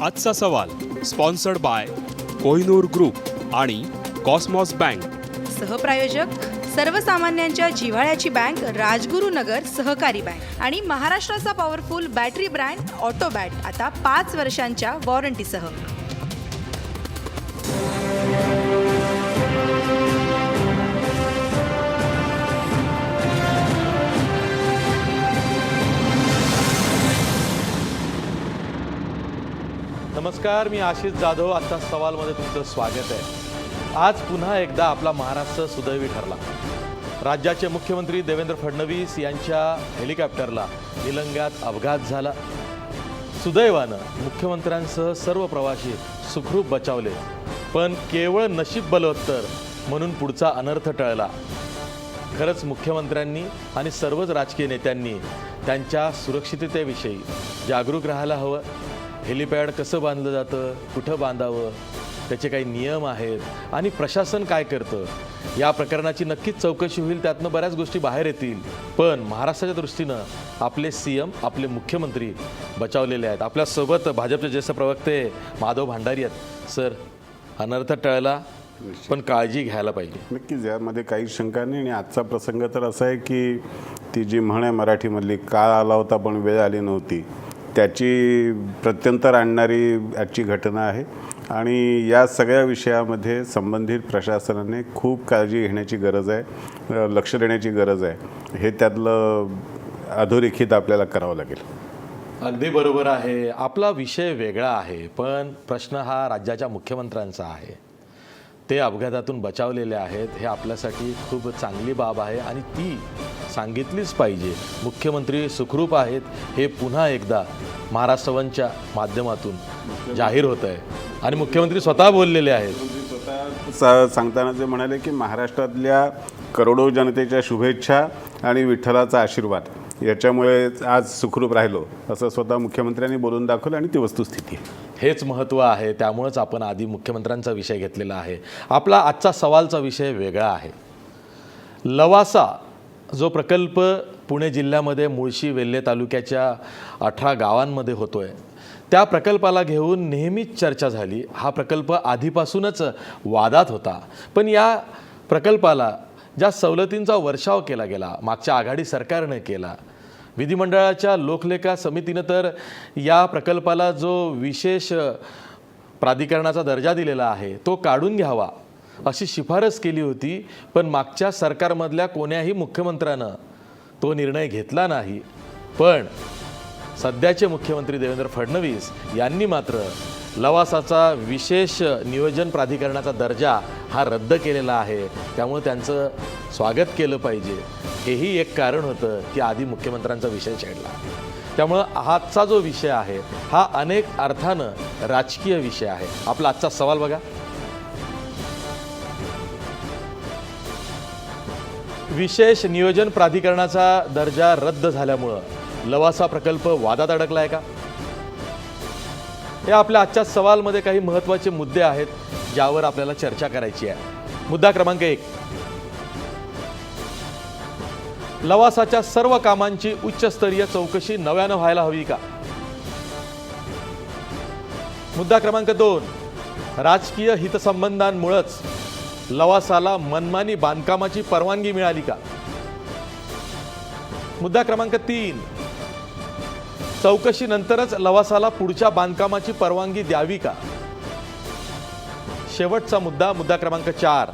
आजचा सवाल sponsored by Kohinoor group आणि कॉस्मॉस बँक. सहप्रायोजक सर्वसामान्यांच्या जिव्हाळ्याची बँक राजगुरुनगर सहकारी बँक आणि महाराष्ट्राचा पॉवरफुल बॅटरी ब्रँड ऑटोबॅट आता 5 वर्षांच्या वॉरंटीसह. नमस्कार, मी आशिष जाधव. आजच्या सवालमध्ये तुमचं स्वागत आहे. आज पुन्हा एकदा आपला महाराष्ट्र सुदैवी ठरला. राज्याचे मुख्यमंत्री देवेंद्र फडणवीस यांच्या हेलिकॉप्टरला निलंग्यात अपघात झाला. सुदैवानं मुख्यमंत्र्यांसह सर्व प्रवासी सुखरूप बचावले, पण केवळ नशीब बलवत्तर म्हणून पुढचा अनर्थ टळला. खरंच मुख्यमंत्र्यांनी आणि सर्वच राजकीय नेत्यांनी त्यांच्या सुरक्षिततेविषयी जागरूक राहायला हवं. हेलिपॅड कसं बांधलं जातं, कुठं बांधावं, त्याचे काही नियम आहेत आणि प्रशासन काय करतं, या प्रकरणाची नक्कीच चौकशी होईल. त्यातनं बऱ्याच गोष्टी बाहेर येतील. पण महाराष्ट्राच्या दृष्टीनं आपले CM, आपले मुख्यमंत्री बचावलेले आहेत. आपल्यासोबत भाजपचे ज्येष्ठ प्रवक्ते माधव भांडारी आहेत. सर, अनर्थ टळला, पण काळजी घ्यायला पाहिजे. नक्कीच, यामध्ये काही शंका नाही. आणि आजचा प्रसंग तर असा आहे की ती जी म्हण आहे मराठीमधली, काळ आला होता पण वेळ आली नव्हती, त्याची प्रत्यंतर आणणारी आजची घटना आहे. आणि या सगळ्या विषयामध्ये संबंधित प्रशासनाने खूप काळजी घेण्याची गरज आहे, लक्ष देण्याची गरज आहे. हे त्यातलं अधोरेखित आपल्याला करावं लागेल. अगदी बरोबर आहे. आपला विषय वेगळा आहे, पण प्रश्न हा राज्याच्या मुख्यमंत्र्यांचा आहे. ते अपघातातून बचावलेले आहेत, हे आपल्यासाठी खूप चांगली बाब आहे आणि ती सांगितलीच पाहिजे. मुख्यमंत्री सुखरूप आहेत हे पुन्हा एकदा महाराष्ट्रवनच्या माध्यमातून जाहीर होत आहे आणि मुख्यमंत्री स्वतः बोललेले आहेत. स्वतः सांगताना जे म्हणाले की महाराष्ट्रातल्या करोडो जनतेच्या शुभेच्छा आणि विठ्ठलाचा आशीर्वाद याच्यामुळे आज सुखरूप राहिलो, असं स्वतः मुख्यमंत्र्यांनी बोलून दाखवलं. आणि ती वस्तुस्थिती हेच महत्त्व आहे. त्यामुळंच आपण आधी मुख्यमंत्र्यांचा विषय घेतलेला आहे. आपला आजचा सवालचा विषय वेगळा आहे. लवासा जो प्रकल्प पुणे जिल्ह्यामध्ये मुळशी वेल्हे तालुक्याच्या 18 गावांमध्ये होतोय, त्या प्रकल्पाला घेऊन नेहमीच चर्चा झाली. हा प्रकल्प आधीपासूनच वादात होता, पण या प्रकल्पाला ज्या सवलतींचा वर्षाव केला गेला, मागच्या आघाडी सरकारनं केला, विधिमंडळाच्या लोकलेखा समितीनं तर या प्रकल्पाला जो विशेष प्राधिकरणाचा दर्जा दिलेला आहे तो काढून घ्यावा अशी शिफारस केली होती. पण मागच्या सरकारमधल्या कोण्याही मुख्यमंत्र्यानं तो निर्णय घेतला नाही. पण सध्याचे मुख्यमंत्री देवेंद्र फडणवीस यांनी मात्र लवासाचा विशेष नियोजन प्राधिकरणाचा दर्जा हा रद्द केलेला आहे. त्यामुळे त्यांचं स्वागत केलं पाहिजे, हेही एक कारण होतं की आधी मुख्यमंत्र्यांचा विषय छेडला. त्यामुळं आजचा जो विषय आहे हा अनेक अर्थानं राजकीय विषय आहे. आपला आजचा सवाल बघा. विशेष नियोजन प्राधिकरणाचा दर्जा रद्द झाल्यामुळं लवासा प्रकल्प वादात अडकला आहे का? हे आपल्या आजच्या सवालमध्ये काही महत्त्वाचे मुद्दे आहेत ज्यावर आपल्याला चर्चा करायची आहे. मुद्दा क्रमांक 1, लवासाच्या सर्व कामांची उच्चस्तरीय चौकशी नव्यानं व्हायला हवी का? मुद्दा क्रमांक 2, राजकीय हितसंबंधांमुळेच लवासाला मनमानी बांधकामाची परवानगी मिळाली का? मुद्दा क्रमांक 3, चौकशीनंतरच लवासाला पुढच्या बांधकामाची परवानगी द्यावी का? शेवटचा मुद्दा, मुद्दा क्रमांक 4,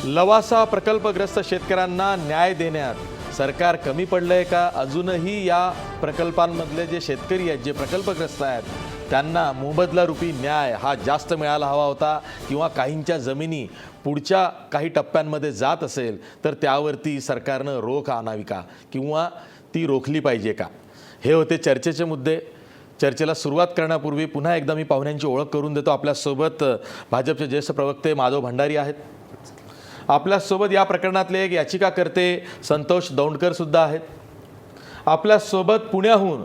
लवासा प्रकल्पग्रस्त शेतकऱ्यांना न्याय देण्यात सरकार कमी पडलंय का? अजूनही या प्रकल्पांमधले जे शेतकरी आहेत, जे प्रकल्पग्रस्त आहेत, त्यांना मोबदला रूपी न्याय हा जास्त मिळायला हवा होता, किंवा काहींच्या जमिनी पुढच्या काही टप्प्यांमध्ये जात असेल तर त्यावरती सरकारनं रोख आणावी का, किंवा ती रोखली पाहिजे का? हे होते चर्चेचे मुद्दे. चर्चेला सुरुवात करण्यापूर्वी पुन्हा एकदा मी पाहुण्यांची ओळख करून देतो. आपल्यासोबत भाजपचे ज्येष्ठ प्रवक्ते माधव भांडारी आहेत. आपल्यासोबत या प्रकरणातले एक याचिकाकर्ते संतोष दौंडकर सुद्धा आहेत. आपल्यासोबत पुण्याहून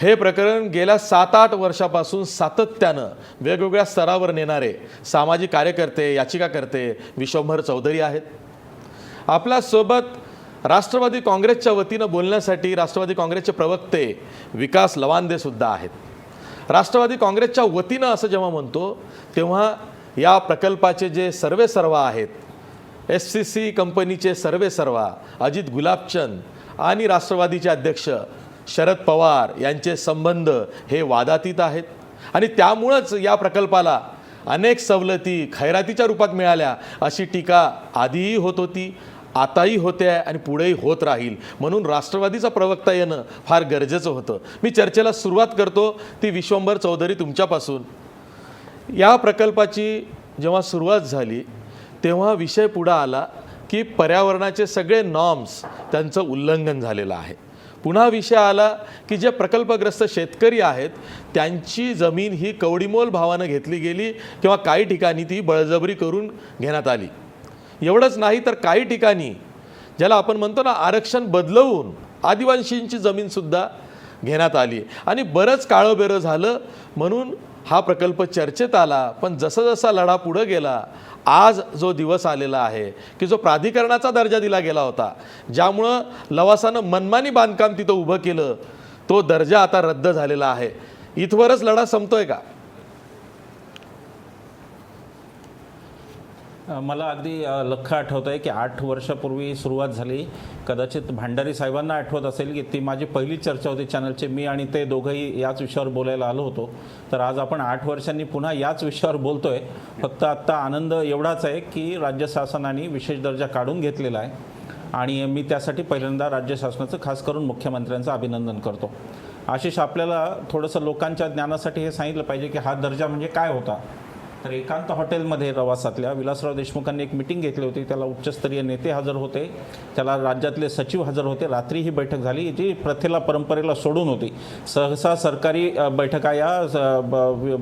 हे प्रकरण गेल्या 7-8 वर्षापासून सातत्यानं वेगवेगळ्या स्तरावर नेणारे सामाजिक कार्यकर्ते, याचिकाकर्ते विश्वंभर चौधरी आहेत. आपल्यासोबत राष्ट्रवादी काँग्रेसच्या वतीनं बोलण्यासाठी राष्ट्रवादी काँग्रेसचे प्रवक्ते विकास लवांदे सुद्धा आहेत. राष्ट्रवादी काँग्रेसच्या वतीनं असं जेव्हा म्हणतो तेव्हा या प्रकल्पाचे जे सर्वेसर्वा आहेत, SCC कंपनीचे सर्वेसर्वा अजित गुलाबचंद आणि राष्ट्रवादीचे अध्यक्ष शरद पवार यांचे संबंध हे वादातीत आहेत आणि त्यामुळंच या प्रकल्पाला अनेक सवलती खैरातीच्या रूपात मिळाल्या अशी टीका आधीही होत होती, आताही होते आहे आणि पुढेही होत राहील. म्हणून राष्ट्रवादीचा प्रवक्ता येणं फार गरजेचं होतं. मी चर्चेला सुरुवात करतो ती विश्वंभर चौधरी तुमच्यापासून. या प्रकल्पाची जेव्हा सुरुवात झाली तेव्हा विषय पुढं आला की पर्यावरणाचे सगळे नॉर्म्स त्यांचं उल्लंघन झालेलं आहे. पुन्हा विषय आला की जे प्रकल्पग्रस्त शेतकरी आहेत त्यांची जमीन ही कवडीमोल भावानं घेतली गेली किंवा काही ठिकाणी ती बळजबरी करून घेण्यात आली. एवढंच नाही तर काही ठिकाणी ज्याला आपण म्हणतो ना आरक्षण बदलवून आदिवासींची जमीनसुद्धा घेण्यात आली आणि बरंच काळंबेरं झालं म्हणून हा प्रकल्प चर्चेत आला. पण जसा जसा लढा पुढं गेला आज जो दिवस आलेला आहे की जो प्राधिकरणाचा दर्जा दिला गेला होता, ज्यामुळं लवासानं मनमानी बांधकाम तिथं उभं केलं, तो दर्जा आता रद्द झालेला आहे. इथवरच लढा संपतोय का? मला अगदी लख्ख आठवतं आहे की 8 वर्षापूर्वी सुरुवात झाली. कदाचित भांडारी साहेबांना आठवत असेल की ती माझी पहिली चर्चा होती चॅनलची. मी आणि ते दोघंही याच विषयावर बोलायला आलो होतो. तर आज आपण 8 वर्षांनी पुन्हा याच विषयावर बोलतोय. फक्त आत्ता आनंद एवढाच आहे की राज्य शासनाने विशेष दर्जा काढून घेतलेला आहे आणि मी त्यासाठी पहिल्यांदा राज्य शासनाचं खास करून मुख्यमंत्र्यांचं अभिनंदन करतो. आशिष, आपल्याला थोडंसं लोकांच्या ज्ञानासाठी हे सांगितलं पाहिजे की हा दर्जा म्हणजे काय होता. तर एकांत हॉटेलमध्ये रवासातल्या विलासराव देशमुखांनी एक मिटिंग घेतली होती. त्याला उच्चस्तरीय नेते हजर होते, त्याला राज्यातले सचिव हजर होते. रात्री ही बैठक झाली जी प्रथेला परंपरेला सोडून होती. सहसा सरकारी बैठका या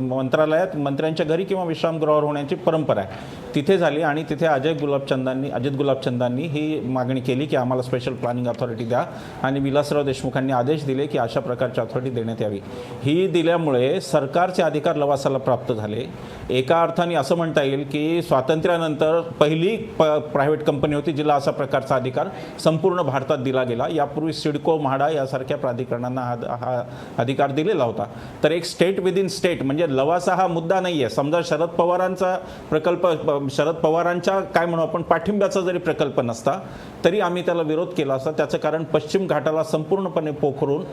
मंत्रालयात मंत्र्यांच्या घरी किंवा विश्रामगृहावर होण्याची परंपरा आहे. तिथे झाली आणि तिथे अजित गुलाबचंदांनी ही मागणी केली की आम्हाला स्पेशल प्लॅनिंग अथॉरिटी द्या आणि विलासराव देशमुखांनी आदेश दिले की अशा प्रकारची अथॉरिटी देण्यात यावी. ही दिल्यामुळे सरकारचे अधिकार लवासाला प्राप्त झाले. एका अर्थाने असं म्हणता येईल की स्वातंत्र्यानंतर पहिली प्रायव्हेट कंपनी होती जिला असा प्रकारचा अधिकार संपूर्ण भारतात दिला गेला. यापूर्वी सिडको, म्हाडा यासारख्या प्राधिकरणांना हा अधिकार दिलेला होता. तर एक स्टेट विदिन स्टेट म्हणजे लवासा हा मुद्दा नाही आहे. समजा शरद पवारांचा प्रकल्प, शरद पवारांच्या काय म्हणू आपण पाठिंब्याचा जरी प्रकल्प नसता तरी आम्ही त्याला विरोध केला असता. त्याचं कारण पश्चिम घाटाला संपूर्णपणे पोखरून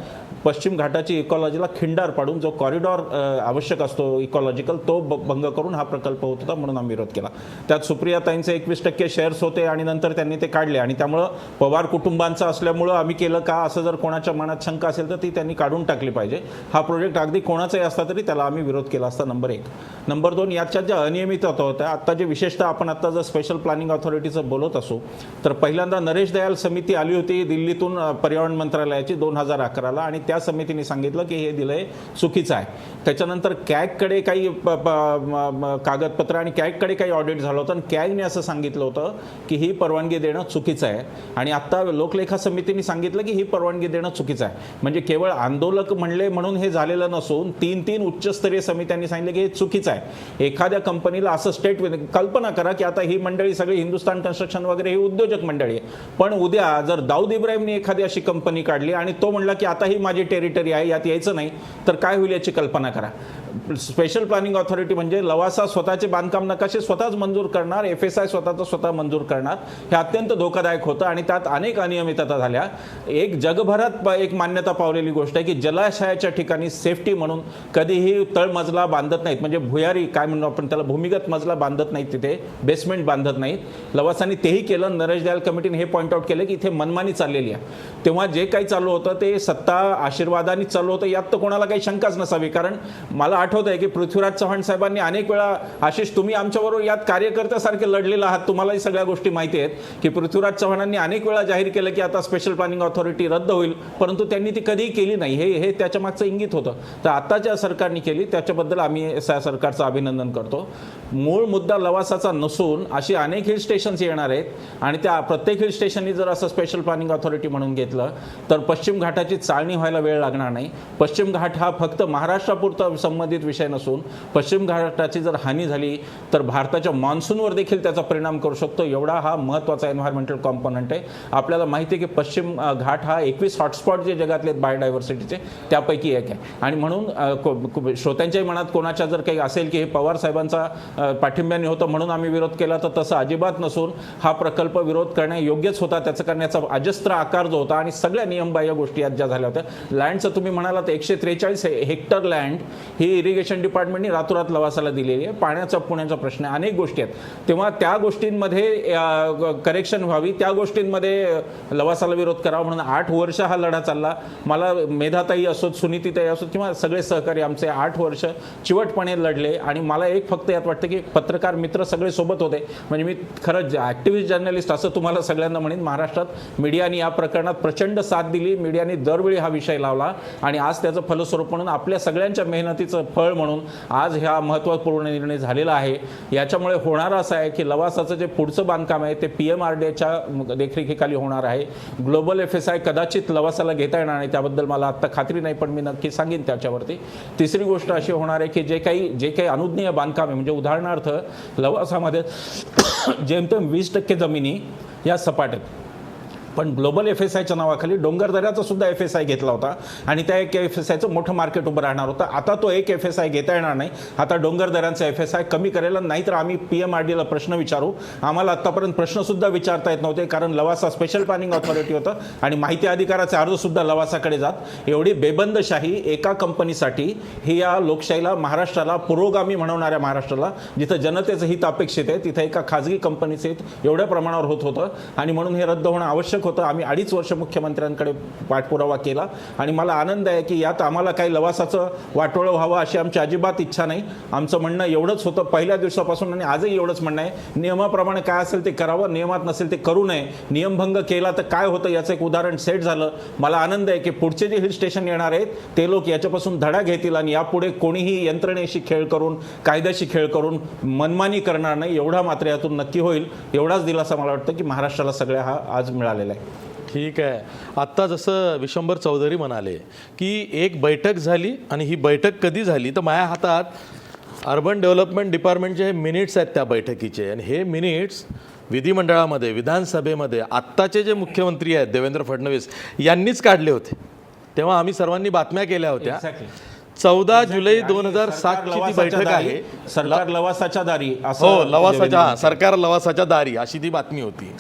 पश्चिम घाटाची इकॉलॉजीला खिंडार पाडून जो कॉरिडॉर आवश्यक असतो इकॉलॉजिकल तो भंग करून हा प्रकल्प होत होता म्हणून आम्ही विरोध केला. त्यात सुप्रियाताईंचे 21% शेअर्स होते आणि नंतर त्यांनी ते काढले आणि त्यामुळं पवार कुटुंबांचं असल्यामुळं आम्ही केलं का असं जर कोणाच्या मनात शंका असेल तर ती त्यांनी काढून टाकली पाहिजे. हा प्रोजेक्ट अगदी कोणाचाही असला तरी त्याला आम्ही विरोध केला असता. नंबर 1. नंबर 2, याच्यात ज्या अनियमितता होत्या आत्ता जे विशेषतः आपण आत्ता जर स्पेशल प्लॅनिंग अथॉरिटीचं बोलत असू तर पहिल्यांदा नरेश दयाल समिती आली होती दिल्लीतून पर्यावरण मंत्रालयाची 2011ला आणि त्या समितीने सांगितलं की हे दिलंय चुकीचं आहे. त्याच्यानंतर कॅगकडे काही कागदपत्र आणि कॅगकडे काही ऑडिट झालं होतं आणि कॅगने असं सांगितलं होतं की ही परवानगी देणं चुकीचं आहे आणि आत्ता लोकलेखा समितीने सांगितलं की ही परवानगी देणं चुकीचं आहे. म्हणजे केवळ आंदोलक म्हणले म्हणून हे झालेलं नसून 3 उच्चस्तरीय समित्यांनी सांगितलं की हे चुकीचं आहे. एखाद्या कंपनीला असं स्टेट कल्पना करा की आता ही मंडळी सगळी हिंदुस्तान कन्स्ट्रक्शन वगैरे ही उद्योजक मंडळी आहे, पण उद्या जर दाऊद इब्राहिमने एखादी अशी कंपनी काढली आणि तो म्हणला की आता ही माझी टेरिटरी आहे यात यायचं नाही तर काय होईल याची कल्पना करा. स्पेशल प्लॅनिंग अथॉरिटी म्हणजे लवासा स्वतःचे बांधकाम नकाशे स्वतःच मंजूर करणार, FSI स्वतः मंजूर करणार. हे अत्यंत धोकादायक होतं आणि त्यात अनेक अनियमितता झाल्या. एक जगभरात एक मान्यता पावलेली गोष्ट आहे की जलाशयाच्या ठिकाणी सेफ्टी म्हणून कधीही तळमजला बांधत नाहीत. म्हणजे भुयारी काय म्हणतो आपण त्याला भूमिगत मजला बांधत नाहीत, तिथे बेसमेंट बांधत नाहीत. लवासाने तेही केलं. नरेश दयाल कमिटीने हे पॉईंट आउट केलं की इथे मनमानी चाललेली आहे. तेव्हा जे काही चालू होतं ते सत्ता आशीर्वादाने चालू होतं यात तर कोणाला काही शंकाच नसावी. कारण मला आठवत आहे की पृथ्वीराज चव्हाण साहेबांनी अनेक वेळा, आशिष तुम्ही आमच्याबरोबर यात कार्यकर्त्यासारखे लढलेला आहात, तुम्हालाही सगळ्या गोष्टी माहिती आहेत की पृथ्वीराज चव्हाणांनी अनेक वेळा जाहीर केलं की आता स्पेशल प्लॅनिंग अथॉरिटी रद्द होईल, परंतु त्यांनी ती कधीही केली नाही. हे त्याच्या मागचं इंगित होतं. तर आता ज्या सरकारने केली त्याच्याबद्दल आम्ही सरकारचं अभिनंदन करतो. मूळ मुद्दा लवासाचा नसून अशी अनेक हिल स्टेशन्स येणार आहेत आणि त्या प्रत्येक हिल स्टेशननी जर असं स्पेशल प्लॅनिंग अथॉरिटी म्हणून घेतलं तर पश्चिम घाटाची चाळणी व्हायला वेळ लागणार नाही. पश्चिम घाट हा फक्त महाराष्ट्रापुरता संबंधित विषय नसून पश्चिम घाट महाराष्ट्राची जर हानी झाली तर भारताच्या मान्सूनवर देखील त्याचा परिणाम करू शकतो, एवढा हा महत्त्वाचा एन्व्हायरमेंटल कॉम्पोनंट आहे. आपल्याला माहिती आहे की पश्चिम घाट हा 21 हॉटस्पॉट जे जगातले आहेत बायोडायव्हर्सिटीचे त्यापैकी एक आहे. आणि म्हणून श्रोत्यांच्याही मनात कोणाच्या जर काही असेल की हे पवार साहेबांचा पाठिंब्याने होतं म्हणून आम्ही विरोध केला, तर तसं अजिबात नसून हा प्रकल्प विरोध करणे योग्यच होता. त्याचं करण्याचा अजस्त्र आकार जो होता आणि सगळ्या नियमबाह्य गोष्टी आज ज्या झाल्या होत्या. लँडचं तुम्ही म्हणालात 143 हेक्टर लँड ही इरिगेशन डिपार्टमेंटने रातोरात लवासाला दिलेली आहे. पाण्याचा पुण्याचा प्रश्न आहे, अनेक गोष्टी आहेत. तेव्हा त्या गोष्टींमध्ये करेक्शन व्हावी, त्या गोष्टींमध्ये लवासाला विरोध करावा म्हणून 8 वर्ष हा लढा चालला. मला मेधाताई असोत, सुनीतीताई असोत किंवा सगळे सहकारी आमचे 8 वर्ष चिवटपणे लढले. आणि मला एक फक्त यात वाटतं की पत्रकार मित्र सगळे सोबत होते. म्हणजे मी खरंच ॲक्टिव्हिस्ट जर्नलिस्ट असं तुम्हाला सगळ्यांना म्हणेन, महाराष्ट्रात मीडियाने या प्रकरणात प्रचंड साथ दिली. मीडियाने दरवेळी हा विषय लावला आणि आज त्याचं फलस्वरूप म्हणून आपल्या सगळ्यांच्या मेहनतीचं फळ म्हणून आज हा महत्त्वपूर्ण निर्णय झालेला आहे. याच्यामुळे होणार असं आहे की लवासाचं जे पुढचं बांधकाम आहे ते PMRDAच्या देखरेखीखाली होणार आहे. ग्लोबल FSI कदाचित लवासाला घेता येणार नाही, त्याबद्दल मला आत्ता खात्री नाही, पण मी नक्की सांगेन त्याच्यावरती. तिसरी गोष्ट अशी होणार आहे की जे काही अनुज्ञेय बांधकाम आहे, म्हणजे उदाहरणार्थ लवासामध्ये जेमतेम 20% जमिनी या सपाट आहेत, पण ग्लोबल FSIच्या नावाखाली डोंगरदऱ्याचा सुद्धा FSI घेतला होता आणि त्या एक FSIचं मोठं मार्केट उभं राहणार होतं. आता तो एक FSI घेता येणार नाही. आता डोंगरदऱ्यांचा FSI कमी करेल, नाहीतर आम्ही PMRDAला प्रश्न विचारू. आम्हाला आत्तापर्यंत प्रश्नसुद्धा विचारता येत नव्हते, कारण लवासा स्पेशल प्लॅनिंग ऑथॉरिटी होतं आणि माहिती अधिकाराचे अर्जसुद्धा लवासाकडे जात. एवढी बेबंदशाही एका कंपनीसाठी ही या लोकशाहीला, महाराष्ट्राला पुरोगामी म्हणवणाऱ्या महाराष्ट्राला, जिथं जनतेचं हित अपेक्षित आहे, तिथं एका खाजगी कंपनीचं हित एवढ्या प्रमाणावर होत होतं आणि म्हणून हे रद्द होणं आवश्यक होतं. आम्ही 2.5 वर्ष मुख्यमंत्र्यांकडे पाठपुरावा केला आणि मला आनंद आहे की यात आम्हाला काही लवासाचं वाटोळं व्हावं अशी आमची अजिबात इच्छा नाही. आमचं म्हणणं एवढंच होतं पहिल्या दिवसापासून आणि आजही एवढंच म्हणणं आहे, नियमाप्रमाणे काय असेल ते करावं, नियमात नसेल ते करू नये. नियमभंग केला तर काय होतं याचं एक उदाहरण सेट झालं. मला आनंद आहे की पुढचे जे हिल स्टेशन येणार आहेत ते लोक याच्यापासून धडा घेतील आणि यापुढे कोणीही यंत्रणेशी खेळ करून, कायद्याशी खेळ करून मनमानी करणार नाही. एवढा मात्र यातून नक्की होईल. एवढाच दिलासा मला वाटतं की महाराष्ट्राला सगळ्या हा आज मिळालेला आहे. ठीक आहे. आत्ता जसं विशंभर चौधरी म्हणाले की एक बैठक झाली आणि ही बैठक कधी झाली, तर माझ्या हातात अर्बन डेव्हलपमेंट डिपार्टमेंटचे हे मिनिट्स आहेत त्या बैठकीचे. आणि हे मिनिट्स विधिमंडळामध्ये, विधानसभेमध्ये आत्ताचे जे मुख्यमंत्री आहेत देवेंद्र फडणवीस यांनीच काढले होते. तेव्हा आम्ही सर्वांनी बातम्या केल्या होत्या. 14 जुलै 2007 ची ती बैठक आहे. सरकार लवासाच्या दारी, हो, लवासाच्या, सरकार लवासाच्या दारी अशी ती बातमी होती.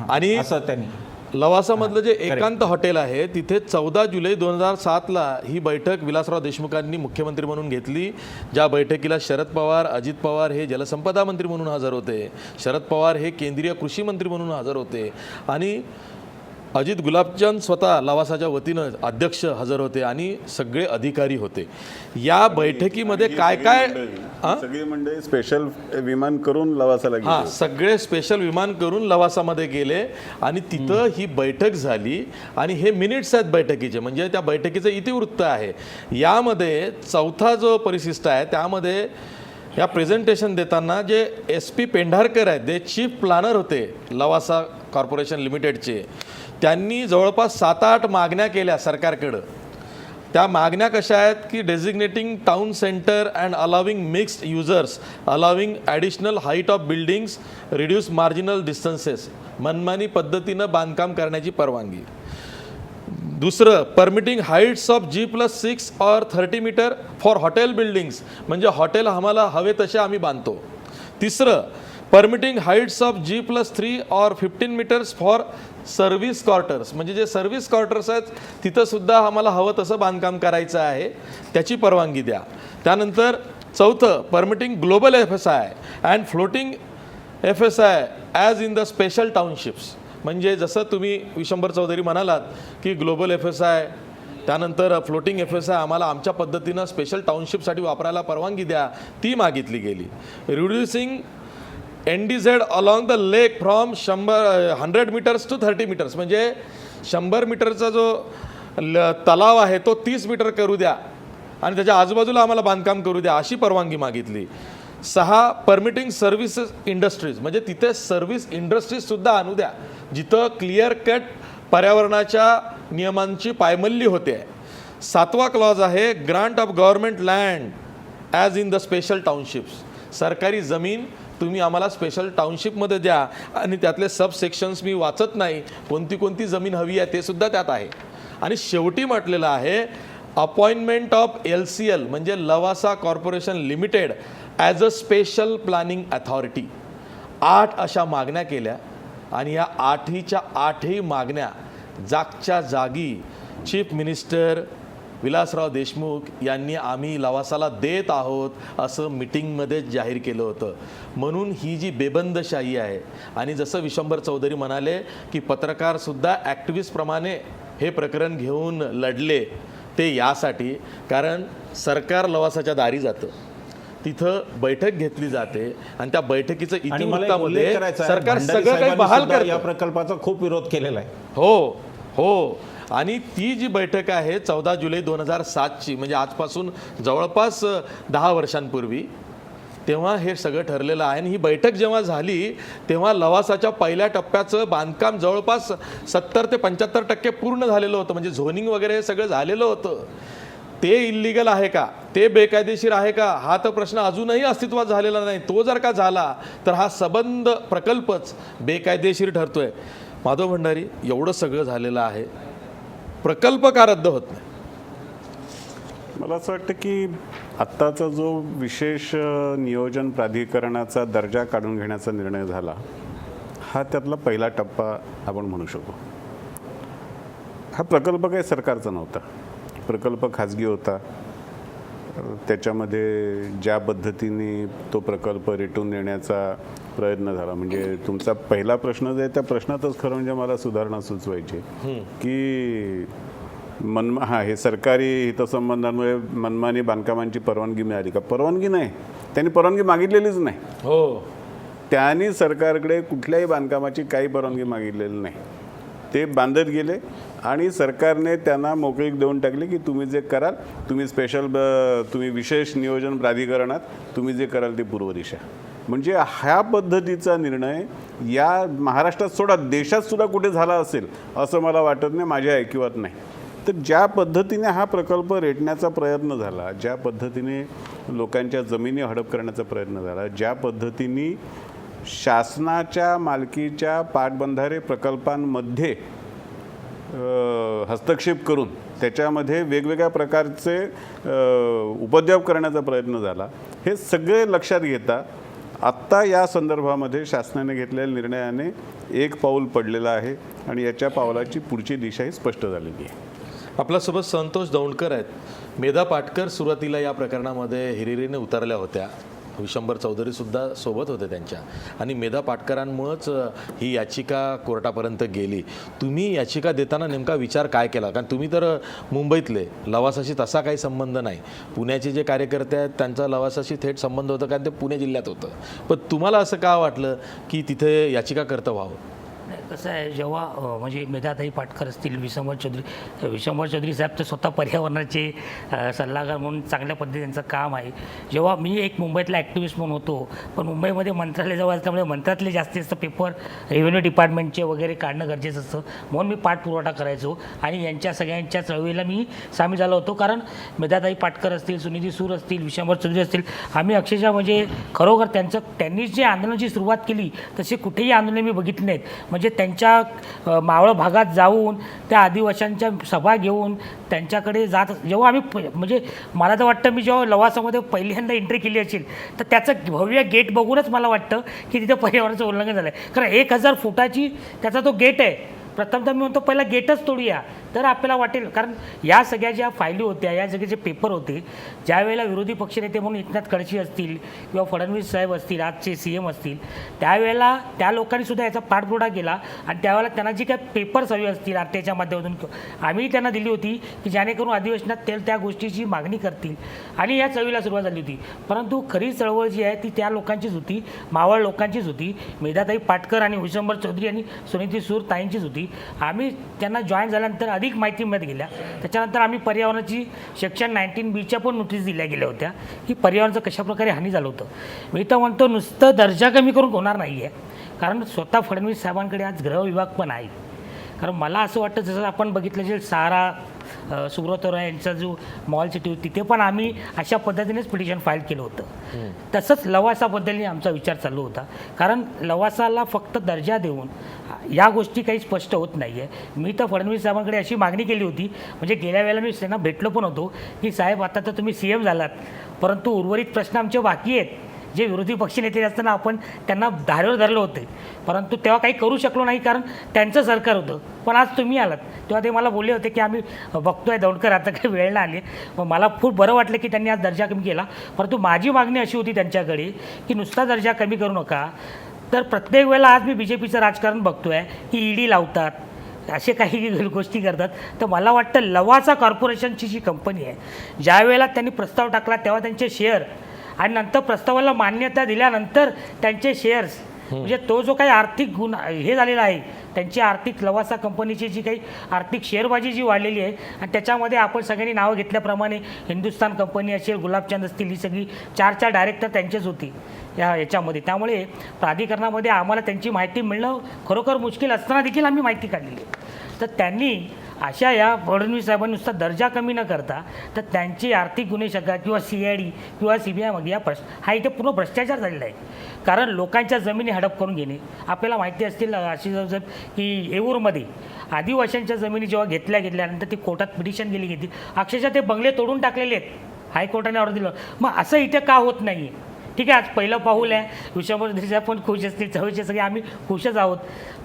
आणि असं त्यांनी लवासामधलं जे एकांत हॉटेल आहे तिथे 14 जुलै 2007ला ही बैठक विलासराव देशमुखांनी मुख्यमंत्री म्हणून घेतली. ज्या बैठकीला शरद पवार, अजित पवार हे जलसंपदा मंत्री म्हणून हजर होते, शरद पवार हे केंद्रीय कृषी मंत्री म्हणून हजर होते आणि अजित गुलाबचंद स्वतः लवासाच्या वतीनं अध्यक्ष हजर होते आणि सगळे अधिकारी होते. या बैठकीमध्ये काय काय सगळी मंडळी स्पेशल विमान करून लवासाला गेली. हां, सगळे स्पेशल विमान करून लवासामध्ये गेले आणि तिथं ही बैठक झाली. आणि हे मिनिट्स आहेत बैठकीचे, म्हणजे त्या बैठकीचं इतिवृत्त आहे. यामध्ये चौथा जो परिशिष्ट आहे त्यामध्ये या प्रेझेंटेशन देताना जे SP पेंढारकर आहेत, ते चीफ प्लॅनर होते लवासा कॉर्पोरेशन लिमिटेडचे, त्यांनी जवळपास 7-8 मागण्या केल्या सरकारकडं. त्या मागण्या कशा आहेत की designating town centre and allowing mixed users, allowing additional height of buildings, reduce marginal distances, मनमानी पद्धतीनं बांधकाम करण्याची परवानगी. दुसरं, परमिटिंग हाईट्स ऑफ G+6 और 30 मीटर फॉर हॉटेल बिल्डिंग्स, म्हणजे हॉटेल आम्हाला हवे तसे आम्ही बांधतो. तिसरं, परमिटिंग हाईट्स ऑफ G+3 और 15 मीटर्स फॉर सर्व्हिस क्वार्टर्स, म्हणजे जे सर्व्हिस क्वार्टर्स आहेत तिथं सुद्धा आम्हाला हवं तसं बांधकाम करायचं आहे, त्याची परवानगी द्या. त्यानंतर चौथं, permitting global FSI and floating FSI as in the special townships, म्हणजे जसं तुम्ही विशंभर चौधरी म्हणालात की ग्लोबल FSI, त्यानंतर फ्लोटिंग FSI आम्हाला आमच्या पद्धतीनं स्पेशल टाउनशिपसाठी वापरायला परवानगी द्या, ती मागितली गेली. Reducing NDZ along the lake from 100 metres to 30 metres, म्हणजे 100 मीटरचा जो तलाव आहे तो 30 मीटर करू द्या आणि त्याच्या आजूबाजूला आम्हाला बांधकाम करू द्या, अशी परवानगी मागितली. 6, परमिटिंग सर्व्हिसेस इंडस्ट्रीज, म्हणजे तिथे सर्व्हिस इंडस्ट्रीजसुद्धा आणू द्या जिथं क्लिअर कट पर्यावरणाच्या नियमांची पायमल्ली होते. 7वा क्लॉज आहे, grant of government land as in the special townships. सरकारी जमीन तुम्ही आम्हाला स्पेशल टाउनशिपमध्ये द्या आणि त्यातले सब सेक्शन्स मी वाचत नाही, कोणती कोणती जमीन हवी आहे ते सुद्धा त्यात आहे. आणि शेवटी म्हटलेलं आहे अपॉइंटमेंट ऑफ LCL म्हणजे Lavasa corporation limited as a special planning authority. 8 अशा मागण्या केल्या आणि या 8च्या 8ही मागण्या जागच्या जागी चीफ मिनिस्टर विलासराव देशमुख यांनी आम्ही लवासाला देत आहोत असं मिटिंगमध्ये जाहीर केलं होतं. म्हणून ही जी बेबंदशाही आहे, आणि जसं विश्वंभर चौधरी म्हणाले की पत्रकारसुद्धा ॲक्टिव्हिस्टप्रमाणे हे प्रकरण घेऊन लढले, ते यासाठी कारण सरकार लवासाच्या दारी जातं, तिथं बैठक घेतली जाते आणि त्या बैठकीचं आणि मला एक उल्लेख इतिवृत्तामध्ये करायचा आहे, सरकार भंडारी सगळं काही साहेबांनी बहाल सुद्धा या करतं. प्रकल्पाचा खूप विरोध केलेला आहे. हो. आणि ती जी बैठक आहे 14 जुलै 2007ची, म्हणजे आजपासून जवळपास 10 वर्षांपूर्वी, तेव्हा हे सगळं ठरलेलं आहे. आणि ही बैठक जेव्हा झाली तेव्हा लवासाच्या पहिल्या टप्प्याचं बांधकाम जवळपास 70 ते 75% पूर्ण झालेलं होतं, म्हणजे झोनिंग वगैरे हे सगळं झालेलं होतं. ते इल्लीगल आहे का, ते बेकायदेशीर आहे का, हा तर प्रश्न अजूनही अस्तित्वात झालेला नाही. तो जर का झाला तर हा सबंध प्रकल्पच बेकायदेशीर ठरतोय. माधव भंडारी, एवढं सगळं झालेलं आहे, प्रकल्प का रद्द होत नाही? मला असं वाटतं की आत्ताचा जो विशेष नियोजन प्राधिकरणाचा दर्जा काढून घेण्याचा निर्णय झाला, हा त्यातला पहिला टप्पा आपण म्हणू शकू. हा प्रकल्प काही सरकारचा नव्हता, प्रकल्प खाजगी होता. त्याच्यामध्ये ज्या पद्धतीने तो प्रकल्प रेटून देण्याचा प्रयत्न झाला, म्हणजे तुमचा पहिला प्रश्न जो आहे त्या प्रश्नातच खरं म्हणजे मला सुधारणा सुचवायची की हे सरकारी हितसंबंधांमुळे मनमानी बांधकामांची परवानगी मिळाली का? परवानगी नाही, त्यांनी परवानगी मागितलेलीच नाही. त्यांनी सरकारकडे कुठल्याही बांधकामाची काही परवानगी मागितलेली नाही. ते बांधत गेले आणि सरकारने त्यांना मोकळीक देऊन टाकली की तुम्ही जे कराल, तुम्ही विशेष नियोजन प्राधिकरणात तुम्ही जे कराल ते पूर्व दिशा. म्हणजे ह्या पद्धतीचा निर्णय या महाराष्ट्रात सोडा देशात सुद्धा कुठे झाला असेल असं मला वाटत नाही, माझ्या ऐकिवात नाही. तर ज्या पद्धतीने हा प्रकल्प रेटण्याचा प्रयत्न झाला, ज्या पद्धतीने लोकांच्या जमिनी हडप करण्याचा प्रयत्न झाला, ज्या पद्धतीने शासनाच्या मालकीच्या पाटबंधारे प्रकल्पांमध्ये हस्तक्षेप करून त्याच्यामध्ये वेगवेगळ्या प्रकारचे उपद्व्याप करण्याचा प्रयत्न झाला, हे सगळे लक्षात घेता आत्ता या संदर्भामध्ये शासनाने घेतलेल्या निर्णयाने एक पाऊल पडलेलं आहे आणि याच्या पावलाची पुढची दिशाही स्पष्ट झालेली आहे. आपल्यासोबत संतोष दौंडकर आहेत. मेधा पाटकर सुरुवातीला या प्रकरणामध्ये हिरिरीने उतरल्या होत्या, विश्वंभर चौधरीसुद्धा सोबत होते त्यांच्या, आणि मेधा पाटकरांमुळंच ही याचिका कोर्टापर्यंत गेली. तुम्ही याचिका देताना नेमका विचार काय केला? कारण तुम्ही तर मुंबईतले, लवासाशी तसा काही संबंध नाही. पुण्याचे जे कार्यकर्ते आहेत त्यांचा लवासाशी थेट संबंध होता, कारण ते पुणे जिल्ह्यात होतं. पण तुम्हाला असं का वाटलं की तिथे याचिकाकर्ता व्हावं? नाही, कसं आहे, जेव्हा म्हणजे मेधाताई पाटकर असतील, विश्वंभर चौधरी साहेब तर स्वतः पर्यावरणाचे सल्लागार म्हणून चांगल्या पद्धतीने त्यांचं काम आहे. जेव्हा मी एक मुंबईतला ॲक्टिव्हिस्ट म्हणून होतो, पण मुंबईमध्ये मंत्रालय जवळ असल्यामुळे मंत्रालयातले जास्तीत जास्त पेपर रेव्हेन्यू डिपार्टमेंटचे वगैरे काढणं गरजेचं असतं, म्हणून मी पाठपुरवठा करायचो आणि यांच्या सगळ्यांच्या चळवळीला मी सामील झालो होतो. कारण मेधाताई पाटकर असतील, सुनिधी सूर असतील, विश्वंभर चौधरी असतील, आम्ही अक्षरशः म्हणजे खरोखर त्यांनी जे आंदोलनाची सुरुवात केली तसे कुठेही आंदोलन मी बघितले नाहीत. म्हणजे त्यांच्या मावळ भागात जाऊन त्या आदिवासींच्या सभा घेऊन त्यांच्याकडे जात, जेव्हा आम्ही म्हणजे मला तर वाटतं मी जेव्हा लवासामध्ये पहिल्यांदा एंट्री केली असेल तर त्याचं भव्य गेट बघूनच मला वाटतं की तिथे पर्यावरणाचं उल्लंघन झालं आहे. कारण 1000 फुटाची त्याचा तो गेट आहे. प्रथमतः मी म्हणतो पहिला गेटच तोडूया तर आपल्याला वाटेल. कारण या सगळ्या ज्या फायली होत्या, या सगळे जे पेपर होते, ज्या वेळेला विरोधी पक्षनेते म्हणून एकनाथ खडसे असतील किंवा फडणवीस साहेब असतील, आजचे CM असतील, त्यावेळेला त्या लोकांनीसुद्धा याचा पाठपुरावा केला आणि त्यावेळेला त्यांना जी काय पेपर्स हवी असतील RTIच्या माध्यमातून आम्ही त्यांना दिली होती की जेणेकरून अधिवेशनात त्या गोष्टीची मागणी करतील आणि या चळवळीला सुरुवात झाली होती. परंतु खरी चळवळ जी आहे ती त्या लोकांचीच होती, मावळ लोकांचीच होती. मेधाताई पाटकर आणि विश्वंभर चौधरी आणि सुनिधी सूर ताईंचीच होती. आम्ही त्यांना जॉईन झाल्यानंतर अधिक माहिती मिळत गेल्या. त्याच्यानंतर आम्ही पर्यावरणाची सेक्शन 19B पण नोटीस दिल्या गेल्या होत्या की पर्यावरणाचं कशाप्रकारे हानी झालं होतं. मी तर म्हणतो नुसतं दर्जा कमी करून होणार नाही आहे, कारण स्वतः फडणवीस साहेबांकडे आज गृह विभाग पण आहे. कारण मला असं वाटतं जसं आपण बघितलं जे सुब्रत रोय यांचा जो मॉल सिटी होती तिथे पण आम्ही अशा पद्धतीनेच पिटिशन फाईल केलं होतं. तसंच लवासाबद्दलही आमचा विचार चालू होता, कारण लवासाला फक्त दर्जा देऊन या गोष्टी काही स्पष्ट होत नाही आहे. मी तर फडणवीस साहेबांकडे अशी मागणी केली होती, म्हणजे गेल्या वेळेला मी त्यांना भेटलो पण होतो की साहेब आता तर तुम्ही CM झालात, परंतु उर्वरित प्रश्न आमचे बाकी आहेत. जे विरोधी पक्षनेते असताना आपण त्यांना धारेवर धरलं होते, परंतु तेव्हा काही करू शकलो नाही कारण त्यांचं सरकार होतं. पण आज तुम्ही आलात तेव्हा ते मला बोलले होते की आम्ही बघतोय दौंडकर आता काही वेळ नाही आली. मग मला खूप बरं वाटलं की त्यांनी आज दर्जा कमी केला. परंतु माझी मागणी अशी होती त्यांच्याकडे की नुसता दर्जा कमी करू नका, तर प्रत्येक वेळेला आज मी BJPचं राजकारण बघतोय की ED लावतात, असे काही गोष्टी करतात. तर मला वाटतं लवासा कॉर्पोरेशनची जी कंपनी आहे, ज्या वेळेला त्यांनी प्रस्ताव टाकला तेव्हा त्यांचे शेअर आणि नंतर प्रस्तावाला मान्यता दिल्यानंतर त्यांचे शेअर्स, म्हणजे तो जो काही आर्थिक हे झालेला आहे, त्यांची आर्थिक लवासा कंपनीची जी काही आर्थिक शेअरबाजी जी वाढलेली आहे, आणि त्याच्यामध्ये आपण सगळ्यांनी नावं घेतल्याप्रमाणे हिंदुस्तान कंपनी असेल, गुलाबचंद असतील, ही सगळी 4 डायरेक्टर त्यांचेच होती याच्यामध्ये. त्यामुळे प्राधिकरणामध्ये आम्हाला त्यांची माहिती मिळणं खरोखर मुश्किल असताना देखील आम्ही माहिती काढलेली आहे. तर त्यांनी अशा या फडणवीस साहेबांनी नुसता दर्जा कमी न करता तर त्यांची आर्थिक गुन्हे शाखा किंवा CID किंवा CBIमध्ये हा इथे पूर्ण भ्रष्टाचार झालेला आहे. कारण लोकांच्या जमिनी हडप करून घेणे, आपल्याला माहिती असतील अशी की येऊरमध्ये आदिवासींच्या जमिनी जेव्हा घेतल्यानंतर ती कोर्टात पिटिशन गेली घेतली, अक्षरशः ते बंगले तोडून टाकलेले आहेत, हायकोर्टाने ऑर्डर दिलं. मग असं इथे का होत नाही आहे? ठीक आहे, आज पहिलं पाऊल आहे, विषमवर्धीचा पण खुश असतील, चवळीचे सगळे आम्ही खुशच आहोत,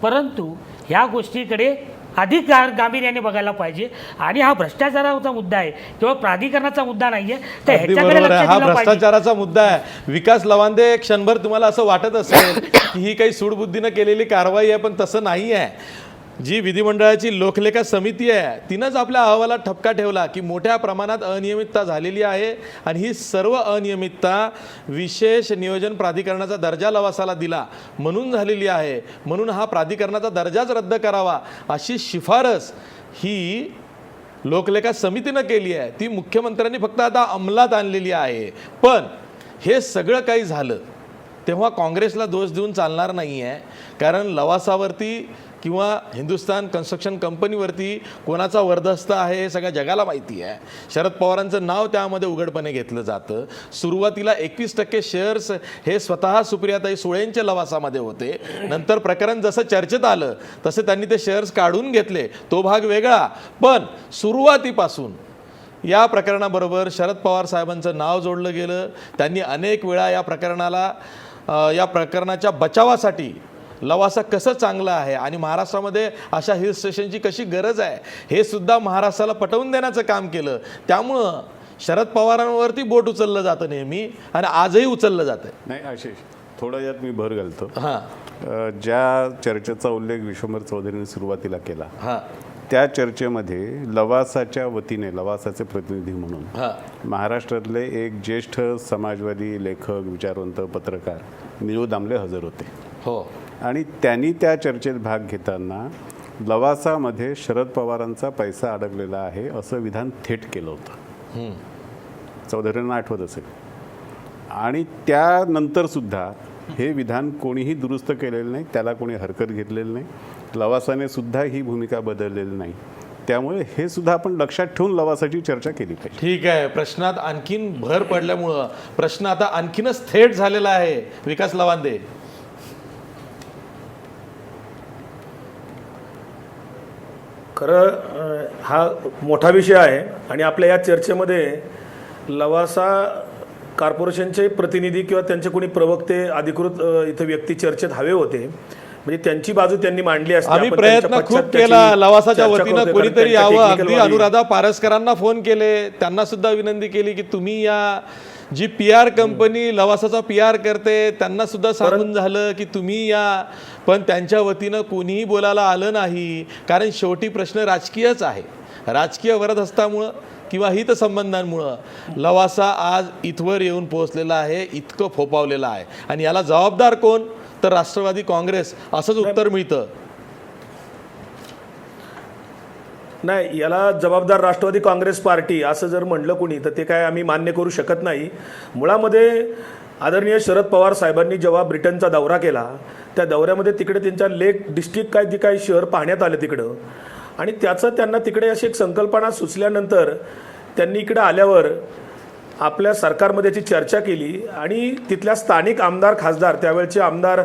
परंतु ह्या गोष्टीकडे अधिक गांभीर्याने बघायला पाहिजे. आणि हा भ्रष्टाचाराचा मुद्दा आहे, केवळ प्राधिकरणाचा मुद्दा नाही आहे, तर ह्याच्याकडे लक्ष हा दिलं पाहिजे. भ्रष्टाचाराचा मुद्दा आहे. विकास लवांदे, क्षणभर तुम्हाला असं वाटत असेल की ही काही सूडबुद्धीनं केलेली कारवाई आहे, पण तसं नाही आहे. जी विधिमंडळाची लोकलेखा समिती आहे तिनंच आपल्या अहवालात ठपका ठेवला की मोठ्या प्रमाणात अनियमितता झालेली आहे, आणि ही सर्व अनियमितता विशेष नियोजन प्राधिकरणाचा दर्जा लवासाला दिला म्हणून झालेली आहे. म्हणून हा प्राधिकरणाचा दर्जाच रद्द करावा अशी शिफारस ही लोकलेखा समितीनं केली आहे. ती मुख्यमंत्र्यांनी फक्त आता अंमलात आणलेली आहे. पण हे सगळं काही झालं तेव्हा काँग्रेसला दोष देऊन चालणार नाही आहे, कारण लवासावरती किंवा हिंदुस्तान कन्स्ट्रक्शन कंपनीवरती कोणाचा वरदहस्त आहे हे सगळ्या जगाला माहिती आहे. शरद पवारांचं नाव त्यामध्ये उघडपणे घेतलं जातं. सुरुवातीला 21% शेअर्स हे स्वतः सुप्रियाताई सुळेंच्या लवासामध्ये होते. नंतर प्रकरण जसं चर्चेत आलं तसे त्यांनी ते शेअर्स काढून घेतले, तो भाग वेगळा. पण सुरुवातीपासून या प्रकरणाबरोबर शरद पवार साहेबांचं नाव जोडलं गेलं. त्यांनी अनेक वेळा या प्रकरणाच्या बचावासाठी लवासा कसं चांगलं आहे आणि महाराष्ट्रामध्ये अशा हिल स्टेशनची कशी गरज आहे हे सुद्धा महाराष्ट्राला पटवून देण्याचं काम केलं. त्यामुळं शरद पवारांवरती बोट उचललं जातं नेहमी, आणि आजही उचललं जातं. नाही आशिष, थोडं यात मी भर घालतो. हां ज्या चर्चेचा उल्लेख विश्वंभर चौधरींनी सुरुवातीला केला, हां त्या चर्चेमध्ये लवासाच्या वतीने, लवासाचे प्रतिनिधी म्हणून महाराष्ट्रातले एक ज्येष्ठ समाजवादी लेखक, विचारवंत, पत्रकार निळू दामले हजर होते. हो, आणि त्यांनी त्या चर्चेत भाग घेताना लवासामध्ये शरद पवारांचा पैसा अडकलेला आहे असं विधान थेट केलं होतं. चौधरींना आठवत असेल. आणि त्यानंतरसुद्धा हे विधान कोणीही दुरुस्त केलेलं नाही, त्याला कोणी हरकत घेतलेलं नाही. लवासाने सुद्धा ही भूमिका बदललेली नाही. त्यामुळे हे सुद्धा आपण लक्षात ठेवून लवासाची चर्चा केली पाहिजे. ठीक आहे. प्रश्नात आणखीन भर पडल्यामुळं प्रश्न आता आणखीनच थेट झालेला आहे. विकास लवांदे, खरं हा मोठा विषय आहे आणि आपल्या या चर्चेमध्ये लवासा कॉर्पोरेशनचे प्रतिनिधी किंवा त्यांचे कोणी प्रवक्ते, अधिकृत इथे व्यक्ती चर्चेत हवे होते, म्हणजे त्यांची बाजू त्यांनी मांडली असते. आम्ही प्रयत्न खूप केला लवासाच्या वतीनं कोणीतरी यावं. अगदी अनुराधा पारसकरांना फोन केले, त्यांना सुद्धा विनंती केली की तुम्ही या, जी PR कंपनी लवासाचा PR करते त्यांना सुद्धा सांगून झालं की तुम्ही या, पण त्यांच्या वतीनं कोणीही बोलायला आलं नाही. कारण शेवटी प्रश्न राजकीयच आहे. राजकीय वरदहस्तामुळं किंवा हितसंबंधांमुळं लवासा आज इथवर येऊन पोहोचलेला आहे, इतकं फोपावलेलं आहे. आणि याला जबाबदार कोण? तर राष्ट्रवादी काँग्रेस, असंच उत्तर मिळतं. नाही, याला जबाबदार राष्ट्रवादी काँग्रेस पार्टी असं जर म्हणलं कोणी तर ते काय आम्ही मान्य करू शकत नाही. मुळामध्ये आदरणीय शरद पवार साहेबांनी जेव्हा ब्रिटनचा दौरा केला, त्या दौऱ्यामध्ये तिकडे त्यांच्या लेक डिस्ट्रिक्ट काय शहर पाहण्यात आलं तिकडं, आणि त्याचं त्यांना तिकडे अशी एक संकल्पना सुचल्यानंतर त्यांनी इकडे आल्यावर आपल्या सरकारमध्ये याची चर्चा केली आणि तिथल्या स्थानिक आमदार खासदार, त्यावेळचे आमदार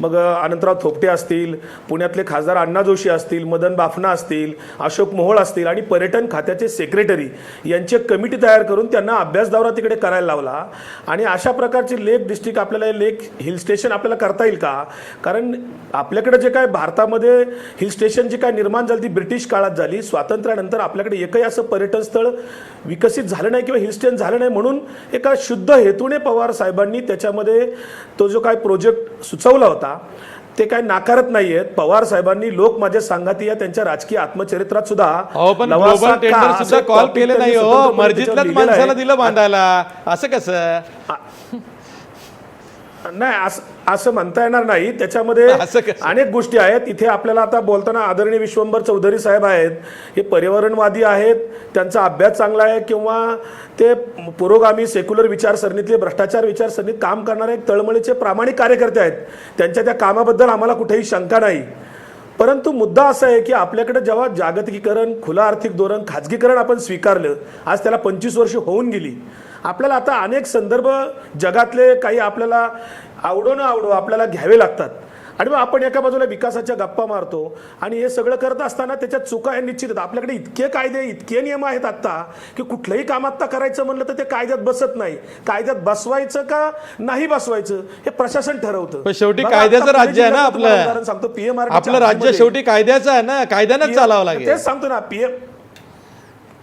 मग अनंतराव थोपटे असतील, पुण्यातले खासदार अण्णा जोशी असतील, मदन बाफना असतील, अशोक मोहोळ असतील आणि पर्यटन खात्याचे सेक्रेटरी यांची एक कमिटी तयार करून त्यांना अभ्यास दौरा तिकडे करायला लावला. आणि अशा प्रकारचे लेक डिस्ट्रिक्ट आपल्याला लेक हिल स्टेशन आपल्याला करता येईल का? कारण आपल्याकडे जे काय भारतामध्ये हिल स्टेशन जे काय निर्माण झाली ती ब्रिटिश काळात झाली. स्वातंत्र्यानंतर आपल्याकडे एकही असं पर्यटन स्थळ विकसित झालं नाही किंवा हिल स्टेशन झालं नाही. म्हणून एका शुद्ध हेतूने पवार साहेबांनी त्याच्यामध्ये तो जो काय प्रोजेक्ट सुचवला होता ते काय नाकारत नाहीयेत. पवार साहेबांनी लोक माझ्या सांगाती या त्यांच्या राजकीय आत्मचरित्रात सुद्धा पण ग्लोबल टेंडर सुद्धा कॉल केले नाही हो, मर्जीतल्याच माणसाला दिलं बांधायला, असं कसं? नाही असं म्हणता येणार नाही. त्याच्यामध्ये अनेक गोष्टी आहेत. इथे आपल्याला आता बोलताना आदरणीय विश्वंभर चौधरी साहेब आहेत, हे पर्यावरणवादी आहेत, त्यांचा अभ्यास चांगला आहे किंवा ते पुरोगामी सेक्युलर विचारसरणीतले भ्रष्टाचार विचारसरणीत काम करणारे तळमळीचे प्रामाणिक कार्यकर्ते आहेत. त्यांच्या त्या कामाबद्दल आम्हाला कुठेही शंका नाही. परंतु मुद्दा असा आहे की आपल्याकडे जेव्हा जागतिकीकरण, खुलं आर्थिक धोरण, खाजगीकरण आपण स्वीकारलं, आज त्याला 25 वर्ष होऊन गेली. आपल्याला आता अनेक संदर्भ जगातले काही आपल्याला आवडो न आवडो आपल्याला घ्यावे लागतात. आणि मग आपण एका बाजूला विकासाच्या गप्पा मारतो आणि हे सगळं करत असताना त्याच्यात चुका हे निश्चित आहेत. आपल्याकडे इतके कायदे, इतके नियम आहेत आत्ता की कुठलंही काम आत्ता करायचं म्हणलं तर ते कायद्यात बसत नाही. कायद्यात बसवायचं का नाही बसवायचं हे प्रशासन ठरवतं. पण शेवटी कायद्याचं राज्य आहे ना आपलं. सांगतो पीएम आपलं राज्य शेवटी कायद्याचं आहे ना, कायद्यानंच चालावं लागेल. तेच सांगतो ना, पीएम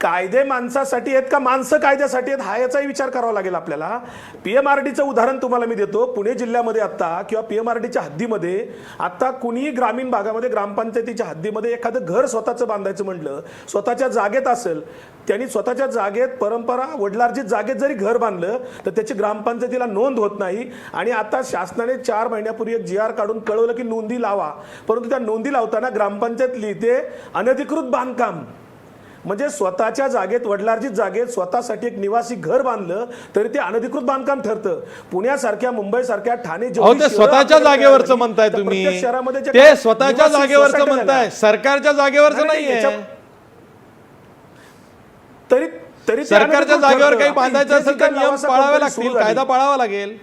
कायदे माणसासाठी आहेत का माणसं कायद्यासाठी आहेत हा याचाही विचार करावा लागेल आपल्याला. पीएमआरडीचं उदाहरण तुम्हाला मी देतो. पुणे जिल्ह्यामध्ये आत्ता किंवा पीएमआरडीच्या हद्दीमध्ये आत्ता कुणीही ग्रामीण भागामध्ये ग्रामपंचायतीच्या हद्दीमध्ये एखादं घर स्वतःचं बांधायचं म्हटलं, स्वतःच्या जागेत असेल, त्यांनी स्वतःच्या जागेत परंपरा वडिलार्जित जागेत जरी घर बांधलं तर त्याची ग्रामपंचायतीला नोंद होत नाही. आणि आता शासनाने 4 महिन्यापूर्वी एक GR काढून कळवलं की नोंदी लावा, परंतु त्या नोंदी लावताना ग्रामपंचायत लिहिते अनधिकृत बांधकाम. म्हणजे स्वतःच्या जागेत, वडिलार्जित जागेत स्वतःसाठी एक निवासी घर बांधलं तरी ते अनधिकृत बांधकाम ठरतं. पुण्यासारख्या, मुंबईसारख्या, ठाणे, ते स्वतःच्या जागेवरचं म्हणताय तुम्ही, ते स्वतःच्या जागेवरचं म्हणताय, सरकारच्या जागेवरचं नाहीये. तरी तरी सरकारच्या जागेवर काही बांधायचं असेल तर नियम पाळावे लागतील, कायदा पाळावा लागेल.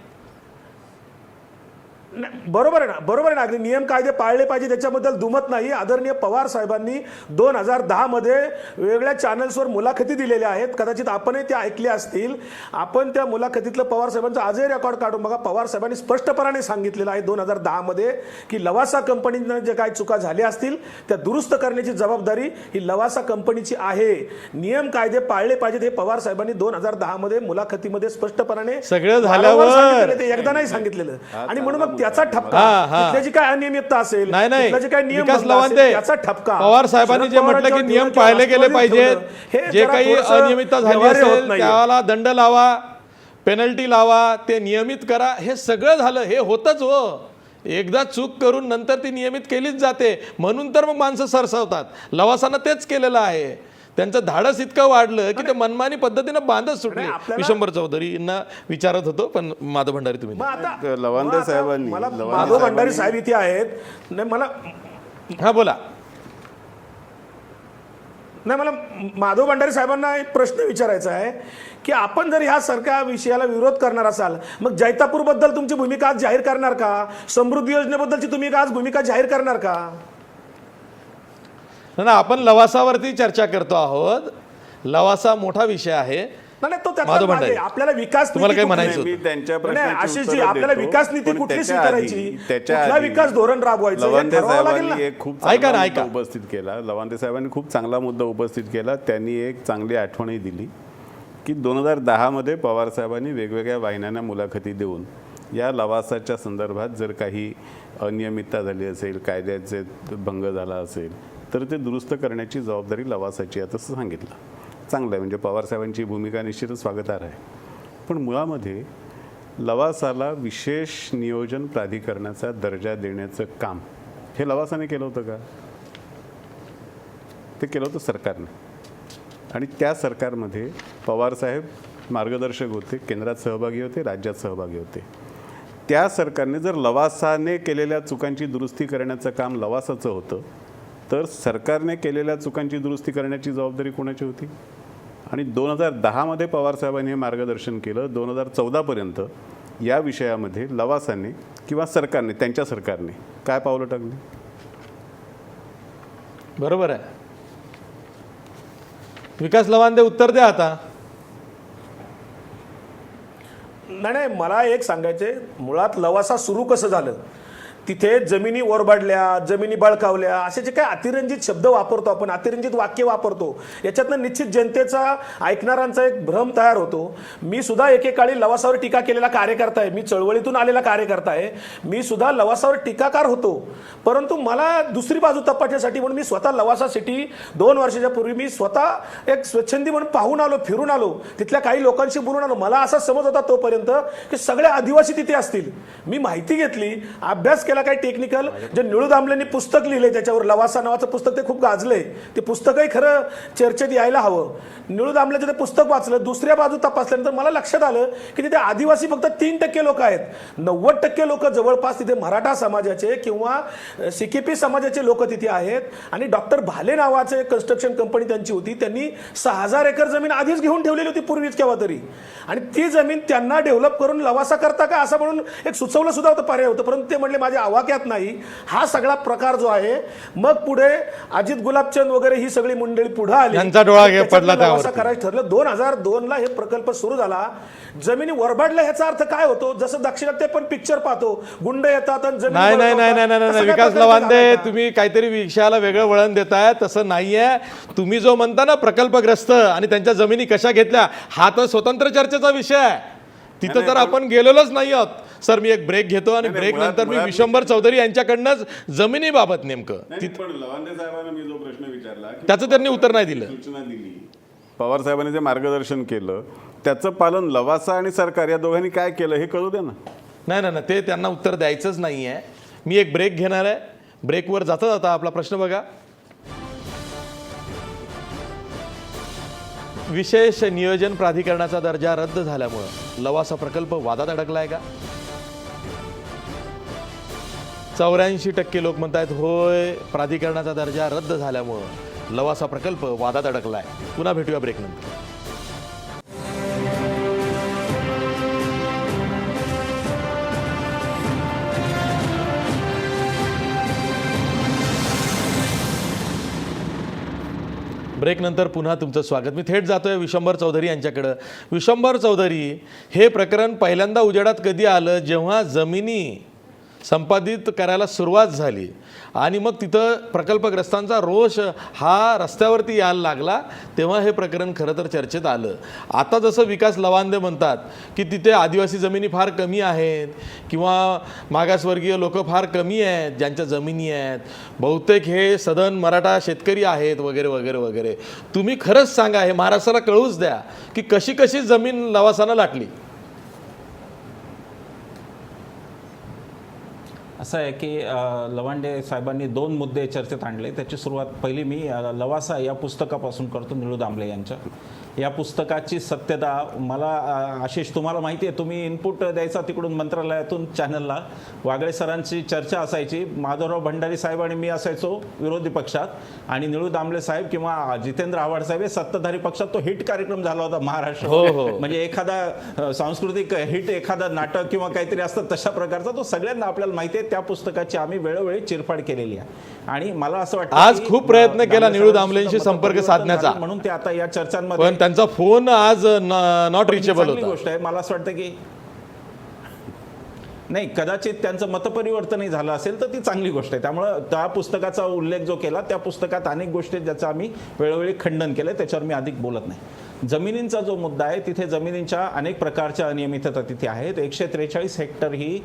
बरोबर आहे ना, बरोबर आहे ना, अगदी नियम कायदे पाळले पाहिजे, त्याच्याबद्दल दुमत नाही. आदरणीय पवार साहेबांनी 2010 मध्ये वेगवेगळ्या चॅनल्सवर मुलाखती दिलेल्या आहेत, कदाचित आपणही त्या ऐकल्या असतील. आपण त्या मुलाखतीतलं पवार साहेबांचं आजही रेकॉर्ड काढून बघा. पवार साहेबांनी स्पष्टपणाने सांगितलेलं आहे 2010 मध्ये की लवासा कंपनीनं जे काही चुका झाल्या असतील त्या दुरुस्त करण्याची जबाबदारी ही लवासा कंपनीची आहे. नियम कायदे पाळले पाहिजेत हे पवार साहेबांनी 2010 मध्ये मुलाखतीमध्ये स्पष्टपणे सगळं झाल्यावर ते एकदा नाही सांगितलेलं. आणि म्हणून मग त्याचा ठपका, तिथली काय अनियमितता असेल, जे काय नियम त्याचा ठपका पवार साहेबांनी जे म्हटलं की नियम पाळले गेले पाहिजेत, जे काही अनियमितता झाली असेल त्याला दंड लावा, पेनल्टी लावा, ते नियमित करा, हे सगळं झालं. हे होतच हो, एकदा चूक करून नंतर ती नियमित केलीच जाते. म्हणून तर मग माणसं सरसावतात. लवासानं तेच केलेलं आहे. त्यांचं धाडस इतकं वाढलं की ते मनमानी पद्धतीनं बांधच सुटले. विश्वंभर चौधरींना विचारत होतो, पण माधव भंडारी तुम्ही लवांदे साहेबांनी, माधव भंडारी साहेब इथे आहेत. नाही मला, हा बोला. नाही मला माधव भंडारी साहेबांना एक प्रश्न विचारायचा आहे की आपण जर ह्या सारख्या विषयाला विरोध करणार असाल, मग जैतापूर बद्दल तुमची भूमिका आज जाहीर करणार का? समृद्धी योजनेबद्दलची तुम्ही आज भूमिका जाहीर करणार का? ना, आपण लवासावरती चर्चा करतो आहोत. लवासा मोठा विषय आहे. आपल्याला विकास तुम्हाला काय म्हणायचं? आशिषजी, आपल्याला विकास नीती कुठली स्वीकारायची, कुठला विकास धोरण राबवायचं ऐका ना, ऐका. उपस्थित केला लवांदे साहेबांनी, खूप चांगला मुद्दा उपस्थित केला. त्यांनी एक चांगली आठवणही दिली की 2010 मध्ये पवार साहेबांनी वेगवेगळ्या वाहिन्यांना मुलाखती देऊन या लवासाच्या संदर्भात जर काही अनियमितता झाली असेल, कायद्याचे भंग झाला असेल तर ते दुरुस्त करण्याची जबाबदारी लवासाची आहे असं सांगितलं. चांगलं आहे, म्हणजे पवारसाहेबांची भूमिका निश्चितच स्वागतार्ह आहे. पण मुळामध्ये लवासाला विशेष नियोजन प्राधिकरणाचा दर्जा देण्याचं काम हे लवासाने केलं होतं का? ते केलं होतं सरकारने. आणि त्या सरकारमध्ये पवारसाहेब मार्गदर्शक होते, केंद्रात सहभागी होते, राज्यात सहभागी होते. त्या सरकारने जर लवासाने केलेल्या चुकांची दुरुस्ती करण्याचं काम लवासाचं होतं तर सरकारने केलेल्या चुकांची दुरुस्ती करण्याची जबाबदारी कोणाची होती? आणि 2010मध्ये पवारसाहेबांनी हे मार्गदर्शन केलं. 2014पर्यंत या विषयामध्ये लवासाने किंवा सरकारने, त्यांच्या सरकारने काय पावलं टाकली? बरोबर आहे. विकास लवांदे उत्तर द्या आता. नाही, मला एक सांगायचे, मुळात लवासा सुरू कसं झालं, तिथे जमिनी ओरबाडल्या, जमिनी बळकावल्या, असे जे काही अतिरंजित शब्द वापरतो आपण, अतिरंजित वाक्य वापरतो, याच्यातनं निश्चित जनतेचा, ऐकणाऱ्यांचा एक भ्रम तयार होतो. मी सुद्धा एकेकाळी लवासावर टीका केलेला कार्यकर्ता आहे, मी चळवळीतून आलेला कार्यकर्ता आहे, मी सुद्धा लवासावर टीकाकार होतो. परंतु मला दुसरी बाजू तपासण्यासाठी म्हणून मी स्वतः लवासा सिटी 2 वर्षाच्या पूर्वी मी स्वतः एक स्वच्छंदी म्हणून पाहून आलो, फिरून आलो, तिथल्या काही लोकांशी बोलून आलो. मला असा समज होता तोपर्यंत की सगळे आदिवासी तिथे असतील. मी माहिती घेतली, अभ्यास केला, काही टेक्निकल जे निळू दामलेंनी पुस्तक लिहिले त्याच्यावर, लवासा नावाचं पुस्तक, ते खूप गाजलंय. ते पुस्तकही खरं चर्चेत यायला हवं. निळू दामलेचं ते पुस्तक वाचलं, दुसऱ्या बाजू तपासल्यानंतर मला लक्षात आलं की तिथे आदिवासी फक्त 3% लोक आहेत. 90% लोक जवळपास तिथे मराठा समाजाचे किंवा सिकेपी समाजाचे लोक तिथे आहेत. आणि डॉक्टर भाले नावाचे कन्स्ट्रक्शन कंपनी त्यांची होती, त्यांनी 6000 एकर जमीन आधीच घेऊन ठेवलेली होती पूर्वीच केव्हा तरी, आणि ती जमीन त्यांना डेव्हलप करून लवासा करता का असं म्हणून एक सुचवलं सुद्धा होतं, पर्याय होतं. परंतु ते म्हणले माझ्या आवाक्यात नाही हा सगळा प्रकार जो आहे. मग पुढे अजित गुलाबचंद वगैरे ही सगळी मंडळी पुढे आली, यांचा डोळा पडला त्यावर. असं करायचं ठरलं. 2002ला हे प्रकल्प सुरू झाला. जमिनी वरबाडल्या ह्याचा अर्थ काय होतो? जसं दक्षिणात ते पण पिक्चर पाहतो, गुंड येतात आणि जमीन नाही नाही नाही बळकावतात. नाही नाही तसं विकास काय प्रकल्प लवांदे, झालाय का? तुम्ही काहीतरी विषयाला वेगळं वळण देताय. तसं नाहीये. तुम्ही जो म्हणता ना प्रकल्पग्रस्त आणि त्यांच्या जमिनी कशा घेतल्या, हा तर स्वतंत्र चर्चेचा विषय आहे. तिथं तर आपण गेलेलोच नाही आहोत. सर, मी एक ब्रेक घेतो आणि ब्रेक नंतर मी विशंभर चौधरी यांच्याकडनंच जमिनीबाबत नेमकं पण लवांदे साहेबांना मी जो प्रश्न विचारला त्याचं त्यांनी उत्तर नाही दिलं. सूचना दिली, पवार साहेबांनी जे मार्गदर्शन केलं त्याचं पालन लवासा आणि सरकार या दोघांनी काय केलं हे कळू द्या ना. नाही नाही नाही, ते त्यांना उत्तर द्यायचंच नाही आहे. मी एक ब्रेक घेणार आहे. ब्रेकवर जाता जाता आपला प्रश्न बघा. विशेष नियोजन प्राधिकरणाचा दर्जा रद्द झाल्यामुळं लवासा प्रकल्प वादात अडकलाय का? 84% लोक म्हणतायत होय, प्राधिकरणाचा दर्जा रद्द झाल्यामुळं लवासा प्रकल्प वादात अडकलाय. पुन्हा भेटूया ब्रेक नंतर. ब्रेक नंतर पुन्हा तुमचं स्वागत. मी थेट जातोय विशंभर चौधरी यांच्याकडं. विशंभर चौधरी, हे प्रकरण पहिल्यांदा उजेडात कधी आलं? जेव्हा जमिनी संपादित करायला सुरुवात झाली आणि मग तिथं प्रकल्पग्रस्तांचा रोष हा रस्त्यावरती यायला लागला, तेव्हा हे प्रकरण खरं तर चर्चेत आलं. आता जसं विकास लवांदे म्हणतात की तिथे आदिवासी जमिनी फार कमी आहेत किंवा मागासवर्गीय लोक फार कमी आहेत ज्यांच्या जमिनी आहेत, बहुतेक हे सधन मराठा शेतकरी आहेत वगैरे वगैरे वगैरे. तुम्ही खरंच सांगा, हे महाराष्ट्राला कळूच द्या की कशी कशी जमीन लवासानं लाटली. असं आहे की लवांडे साहेबांनी 2 मुद्दे चर्चेत आणले. त्याची सुरुवात पहिली मी लवासा या पुस्तकापासून करतो, निळू दामले यांच्या. या पुस्तकाची सत्यता मला, आशिष तुम्हाला माहिती आहे, तुम्ही इनपुट द्यायचा तिकडून मंत्रालयातून चॅनलला. वागळे सरांची चर्चा असायची, माधवराव भंडारी साहेब आणि मी असायचो विरोधी पक्षात, आणि निळू दामले साहेब किंवा जितेंद्र आव्हाड साहेब हे सत्ताधारी पक्षात. तो हिट कार्यक्रम झाला होता महाराष्ट्र. म्हणजे एखादा सांस्कृतिक हिट, एखादा नाटक किंवा काहीतरी असतं तशा प्रकारचा. तो सगळ्यांना आपल्याला माहिती आहे. त्या पुस्तकाची आम्ही वेळोवेळी चिरफाड केलेली आहे. आणि मला असं वाटतं आज खूप प्रयत्न केला निळू दामलेंशी संपर्क साधण्याचा, म्हणून ते आता या चर्चांमध्ये, पण त्यांचा फोन आज नॉट रिचेबल होता. गोष्ट आहे. मला असं वाटतं की नाही, कदाचित त्यांचं मतपरिवर्तनही झालं असेल तर ती चांगली गोष्ट आहे. त्यामुळं त्या पुस्तकाचा उल्लेख जो केला, त्या पुस्तकात अनेक गोष्टी ज्याचं आम्ही वेळोवेळी खंडन केलं, त्याच्यावर मी अधिक बोलत नाही. जमिनींचा जो मुद्दा आहे, तिथे जमिनींच्या अनेक प्रकारच्या अनियमितता तिथे आहेत. 143 हेक्टर ही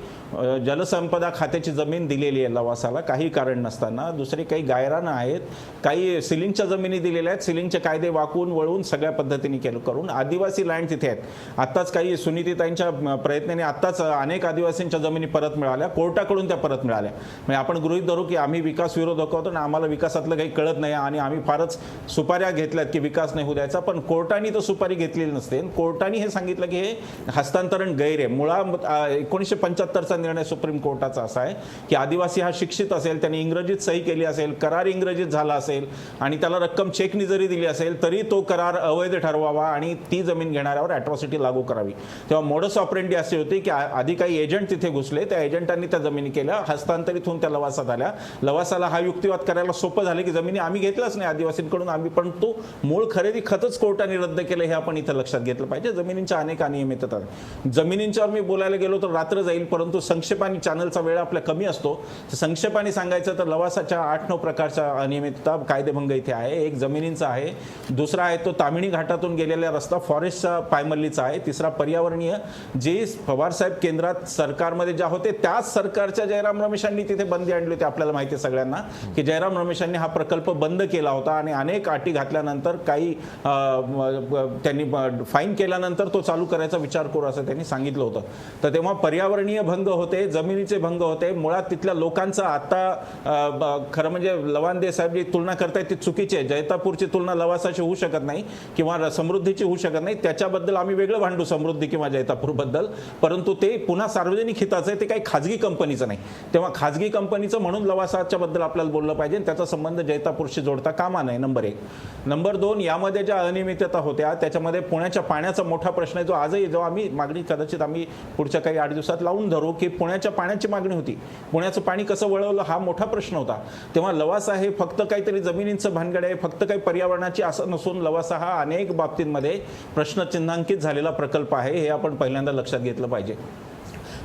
जलसंपदा खात्याची जमीन दिलेली आहे लवासाला काही कारण नसताना. दुसरी काही गायरानं आहेत, काही सिलिंगच्या जमिनी दिलेल्या आहेत, सिलिंगचे कायदे वाकवून वळवून सगळ्या पद्धतीने केलं करून. आदिवासी लँड तिथे आहेत. आत्ताच काही सुनीतीताईंच्या प्रयत्नाने आत्ताच अनेक आदिवासींच्या जमिनी परत मिळाल्या, कोर्टाकडून त्या परत मिळाल्या. म्हणजे आपण गृहीत धरू की आम्ही विकास विरोधक होतो आणि आम्हाला विकासातलं काही कळत नाही आणि आम्ही फारच सुपाऱ्या घेतल्यात की विकास नाही होऊ द्यायचा, पण कोर्टाने कोर्टाने तर सुपारी घेतलेली नसते. कोर्टाने हे सांगितलं की हे हस्तांतरण गैर आहे. मुळात 1975चा निर्णय सुप्रीम कोर्टाचा असा आहे की आदिवासी हा शिक्षित असेल, त्यांनी इंग्रजीत सही केली असेल, करार इंग्रजीत झाला असेल आणि त्याला रक्कम चेकनी जरी दिली असेल तरी तो करार अवैध ठरवावा आणि ती जमीन घेणाऱ्यावर ॲट्रॉसिटी लागू करावी. तेव्हा मोडस ऑपरेंडी अशी होती की आधी काही एजंट तिथे घुसले, त्या एजंटांनी त्या जमिनी केल्या, हस्तांतरित होऊन त्या लवासात आल्या. लवासाला हा युक्तिवाद करायला सोपं झालं की जमिनी आम्ही घेतल्याच नाही आदिवासींकडून, आम्ही पण तो मूळ खरेदी खतच कोर्टाने रद्द केलं, हे आपण इथं लक्षात घेतलं पाहिजे. जमिनींच्या अनेक अनियमितता आहेत. जमिनींच्यावर मी बोलायला गेलो तर रात्र जाईल, परंतु संक्षेपाने चॅनलचा वेळ आपला कमी असतो. संक्षेपाने सांगायचं तर लवासाच्या 8-9 प्रकारच्या अनियमितता कायदेभंग इथे आहे. एक जमिनींचा आहे, दुसरा आहे तो तामिणी घाटातून गेलेला रस्ता फॉरेस्टचा पायमल्लीचा आहे, तिसरा पर्यावरणीय, जे पवारसाहेब केंद्रात सरकारमध्ये ज्या होते त्याच सरकारच्या जयराम रमेशांनी तिथे बंदी आणली होती. आपल्याला माहिती आहे सगळ्यांना की जयराम रमेशांनी हा प्रकल्प बंद केला होता आणि अनेक अटी घातल्यानंतर काही त्यांनी फाईन केल्यानंतर तो चालू करायचा विचार करू असं त्यांनी सांगितलं होतं. तर तेव्हा पर्यावरणीय भंग होते, जमिनीचे भंग होते. मुळात तिथल्या लोकांचा आता खरं म्हणजे लवांदे साहेब जी तुलना करतायत ती चुकीची आहे. जैतापूरची तुलना लवासाची होऊ शकत नाही किंवा समृद्धीची होऊ शकत नाही. त्याच्याबद्दल आम्ही वेगळं भांडू समृद्धी किंवा जैतापूरबद्दल, परंतु ते पुन्हा सार्वजनिक हिताचं आहे, ते काही खाजगी कंपनीचं नाही. तेव्हा खाजगी कंपनीचं म्हणून लवासाच्या बद्दल आपल्याला बोललं पाहिजे. त्याचा संबंध जैतापूरशी जोडता कामा नये, नंबर 1. नंबर 2, यामध्ये ज्या अनियमितता होत्या त्याच्यामध्ये पुण्याच्या पाण्याचा मोठा प्रश्न आहे, जो आजही जेव्हा आम्ही मागणी कदाचित आम्ही पुढच्या काही 8 दिवसात लावून धरू की पुण्याच्या पाण्याची मागणी होती, पुण्याचं पाणी कसं वळवलं हा मोठा प्रश्न होता. तेव्हा लवासा हे फक्त काहीतरी जमिनींचं भानगड आहे, फक्त काही पर्यावरणाची असं नसून लवासा हा अनेक बाबतींमध्ये प्रश्नचिन्हांकित झालेला प्रकल्प आहे, हे आपण पहिल्यांदा लक्षात घेतलं पाहिजे.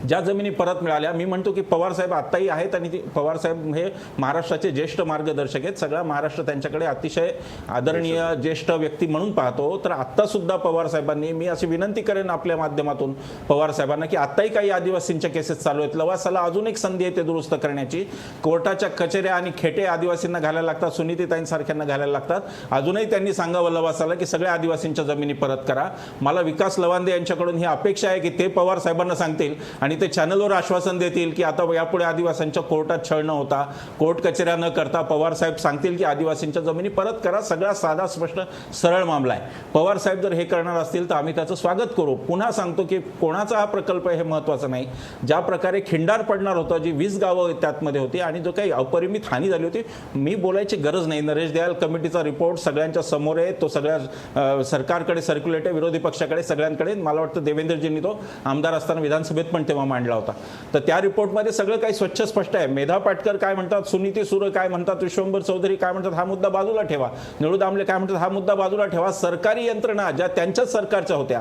ज्या जमिनी परत मिळाल्या, मी म्हणतो की पवारसाहेब आत्ताही आहेत आणि पवारसाहेब हे महाराष्ट्राचे ज्येष्ठ मार्गदर्शक आहेत. सगळा महाराष्ट्र त्यांच्याकडे अतिशय आदरणीय ज्येष्ठ व्यक्ती म्हणून पाहतो. तर आत्तासुद्धा पवारसाहेबांनी, मी अशी विनंती करेन आपल्या माध्यमातून पवारसाहेबांना की आत्ताही काही आदिवासींच्या केसेस चालू आहेत. लवासाला अजून एक संधी आहे ते दुरुस्त करण्याची. कोर्टाच्या कचेऱ्या आणि खेटे आदिवासींना घालायला लागतात, सुनीतीताईंसारख्यांना घालायला लागतात. अजूनही त्यांनी सांगावं लवासाला की सगळ्या आदिवासींच्या जमिनी परत करा. मला विकास लवांदे यांच्याकडून ही अपेक्षा आहे की ते पवारसाहेबांना सांगतील आणि ते चॅनलवर आश्वासन देतील की आता यापुढे आदिवासींच्या कोर्टात छळ न होता, कोर्ट कचेऱ्या न करता पवारसाहेब सांगतील की आदिवासींच्या जमिनी परत करा. सगळा साधा स्पष्ट सरळ मामला आहे. पवारसाहेब जर हे करणार असतील तर आम्ही त्याचं स्वागत करू. पुन्हा सांगतो की कोणाचा हा प्रकल्प आहे हे महत्त्वाचं नाही. ज्या प्रकारे खिंडार पडणार होतं, जी 20 गावं त्यातमध्ये होती आणि जो काही अपरिमित हानी झाली होती, मी बोलायची गरज नाही. नरेश दयाल कमिटीचा रिपोर्ट सगळ्यांच्या समोर आहे, तो सगळ्या सरकारकडे सर्क्युलेट आहे, विरोधी पक्षाकडे, सगळ्यांकडे. मला वाटतं देवेंद्रजींनी तो आमदार असताना विधानसभेत पण तेव्हा मांडला होता. तर त्या रिपोर्टमध्ये सगळं काही स्वच्छ स्पष्ट आहे. मेधा पाटकर काय म्हणतात, सुनीती सुरे काय म्हणतात, विश्वंभर चौधरी काय म्हणतात, हा मुद्दा बाजूला ठेवा. निळू दामले काय म्हणतात, हा मुद्दा बाजूला ठेवा. सरकारी यंत्रणा ज्या त्यांच्याच सरकारच्या होत्या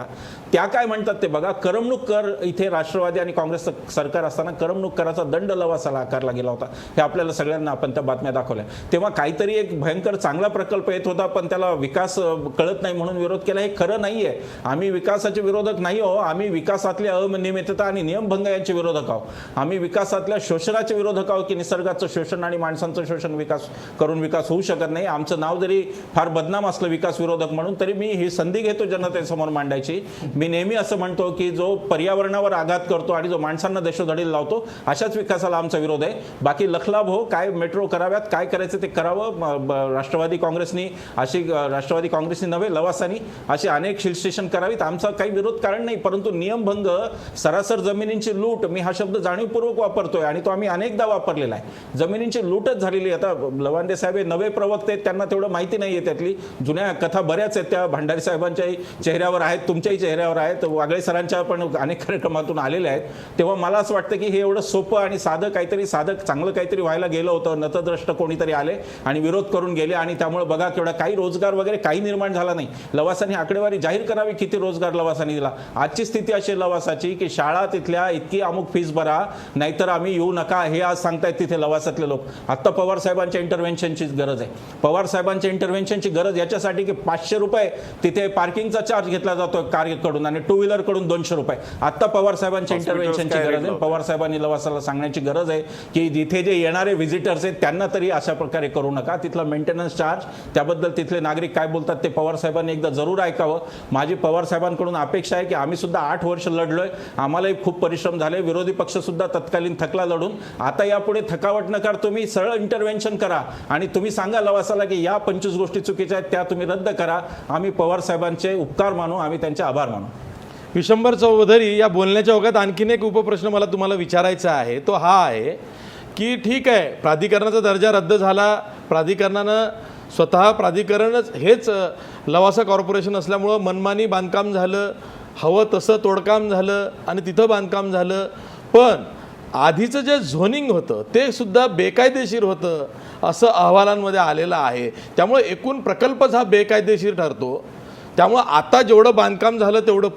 त्या काय म्हणतात ते बघा. करमणूक कर, इथे राष्ट्रवादी आणि काँग्रेसचं सरकार असताना करमणूक कराचा दंड लवासाला आकारला गेला होता. हे आपल्याला सगळ्यांना आपण त्या बातम्या दाखवल्या. तेव्हा काहीतरी एक भयंकर चांगला प्रकल्प येत होता पण त्याला विकास कळत नाही म्हणून विरोध केला, हे खरं नाहीये. आम्ही विकासाचे विरोधक नाही हो, आम्ही विकासातल्या अनियमितता आणि नियमभंग यांचे विरोधक आहोत. आम्ही विकासातल्या शोषणाचे विरोधक आहोत की निसर्गाचं शोषण आणि माणसांचं शोषण करून विकास होऊ शकत नाही. आमचं नाव जरी फार बदनाम असलं विकास विरोधक म्हणून, तरी मी ही संधी घेतो जनतेसमोर मांडायची. मी नेहमी असं म्हणतो की जो पर्यावरणावर आघात करतो आणि जो माणसांना देशोधडीला लावतो अशाच विकासाला आमचा विरोध आहे. बाकी लखलाभ हो, काय मेट्रो कराव्यात, काय करायचं ते करावं. राष्ट्रवादी काँग्रेसनी नव्हे, लवासानी अशी अनेक हिल स्टेशन करावीत. आमचा काही विरोध कारण नाही, परंतु नियमभंग, सरासर जमिनींची लूट, मी हा शब्द जाणीवपूर्वक वापरतोय आणि तो आम्ही अनेकदा वापरलेला आहे. जमिनींची लूटच झालेली. आता लवांदे साहेब हे नवे प्रवक्ते आहेत, त्यांना तेवढं माहिती नाही आहे. त्यातली जुन्या कथा बऱ्याच आहेत, त्या भंडारी साहेबांच्याही चेहऱ्यावर आहेत, तुमच्याही चेहऱ्यावर आहेत, वागळे सरांच्या पण अनेक कार्यक्रमातून आलेल्या आहेत. तेव्हा मला असं वाटतं की हे एवढं सोपं आणि साधं चांगलं काहीतरी व्हायला गेलं होतं. नतद्रष्ट कोणीतरी आले आणि विरोध करून गेले आणि त्यामुळे बघा केवढा काही रोजगार वगैरे काही निर्माण झाला नाही. लवासानी आकडेवारी जाहीर करावी किती रोजगार लवासानी दिला. आजची स्थिती अशी लवासाची की शाळा तिथल्या इतकी अमुक फीस भरा नाहीतर आम्ही येऊ नका, हे आज सांगतायत तिथे लवासातले लोक. आत्ता पवार साहेबांच्या इंटरव्हेन्शनची गरज आहे. पवार साहेबांच्या इंटरव्हेन्शनची गरज याच्यासाठी की 500 रुपये तिथे पार्किंगचा चार्ज घेतला जातो कारकडून आणि टू व्हीलर कडून 200 रुपये. आत्ता पवार साहेबांच्या इंटरव्हेन्शनची गरज आहे. पवार साहेबांनी लवासाला सांगण्याची गरज आहे की जिथे जे येणारे व्हिजिटर्स आहेत त्यांना तरी अशा प्रकारे करू नका. तिथला मेंटेनन्स चार्ज, त्याबद्दल तिथले नागरिक काय बोलतात ते पवार साहेबांनी एकदा जरूर ऐकावं. माझी पवार साहेबांकडून अपेक्षा आहे की आम्ही सुद्धा 8 वर्ष लढलोय, आम्हालाही खूप परिश्रम झाले, विरोधी पक्ष सुद्धा तत्कालीन थकला लढून. आता यापुढे थकावट न कर, तुम्ही सरळ इंटरव्हेन्शन करा आणि तुम्ही सांगा लवासाला की या 25 गोष्टी चुकीच्या आहेत, त्या तुम्ही रद्द करा. आम्ही पवार साहेबांचे उपकार मानू, आम्ही त्यांचे आभार मानू. विशंभर चौधरी, या बोलण्याच्या ओघात आणखीन एक उपप्रश्न मला तुम्हाला विचारायचा आहे, तो हा आहे की ठीक आहे, प्राधिकरणाचा दर्जा रद्द झाला, प्राधिकरणानं स्वतः प्राधिकरणच हेच लवासा कॉर्पोरेशन असल्यामुळं मनमानी बांधकाम झालं, हवं तसं तोडकाम झालं आणि तिथं बांधकाम झालं. पण आधीचं जे झोनिंग होतं ते सुद्धा बेकायदेशीर होतं असं अहवालांमध्ये आलेलं आहे. त्यामुळे एकूण प्रकल्पच हा बेकायदेशीर ठरतो. त्यामुळं आता जेवढं बांधकाम झालं तेवढं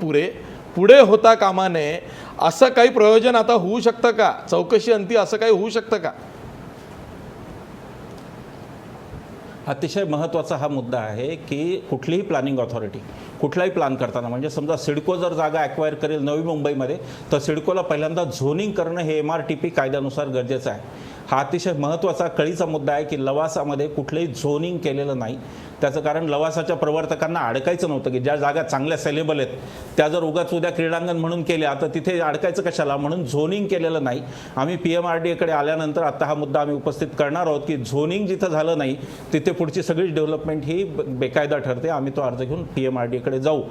पुढे होता कामा नये. असं काही प्रयोजन आता होऊ शकतं का? चौकशी अंती असं काही होऊ शकतं का? अतिशय महत्त्वाचा हा मुद्दा आहे की कुठलीही प्लॅनिंग ऑथॉरिटी कुठलाही प्लॅन करताना, म्हणजे समजा सिडको जर जागा ॲक्वायर करेल नवी मुंबईमध्ये, तर सिडकोला पहिल्यांदा झोनिंग करणं हे MRTP कायद्यानुसार गरजेचं आहे. हा अतिशय महत्त्वाचा कळीचा मुद्दा आहे की लवासामध्ये कुठलंही झोनिंग केलेलं नाही. त्याचं कारण लवासाच्या प्रवर्तकांना अडकायचं नव्हतं की ज्या जागा चांगल्या सेलेबल आहेत त्या जर उगाच उद्या क्रीडांगण म्हणून केल्या तर तिथे अडकायचं कशाला, म्हणून झोनिंग केलेलं नाही. आम्ही PMRDAकडे आल्यानंतर आता हा मुद्दा आम्ही उपस्थित करणार आहोत की झोनिंग जिथं झालं नाही तिथे पुढची सगळी डेव्हलपमेंट ही बेकायदा ठरते. आम्ही तो अर्ज घेऊन PMRDAकडे जाऊ.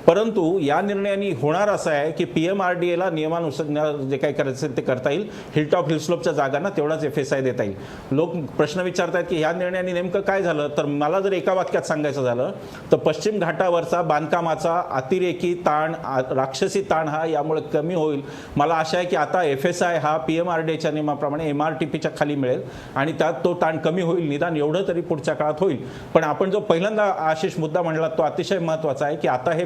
परंतु या निर्णयाने होणार असं आहे की PMRDAला नियमानुसार जे काही करायचं ते करता येईल. हिलटॉप हिलस्लोपच्या जागांना तेवढाच FSI देता येईल. लोक प्रश्न विचारतात की ह्या निर्णयाने नेमकं काय झालं, तर मला जर एका वाक्यात सांगायचं झालं तर पश्चिम घाटावरचा बांधकामाचा अतिरेकी ताण, राक्षसी ताण हा यामुळे कमी होईल. मला आशा आहे की आता FSI हा PMRDAच्या नियमाप्रमाणे MRTPच्या खाली मिळेल आणि त्यात तो ताण कमी होईल. निदान एवढं तरी पुढच्या काळात होईल. पण आपण जो पहिल्यांदा आशिष मुद्दा म्हणला तो अतिशय महत्त्वाचा आहे की आता हे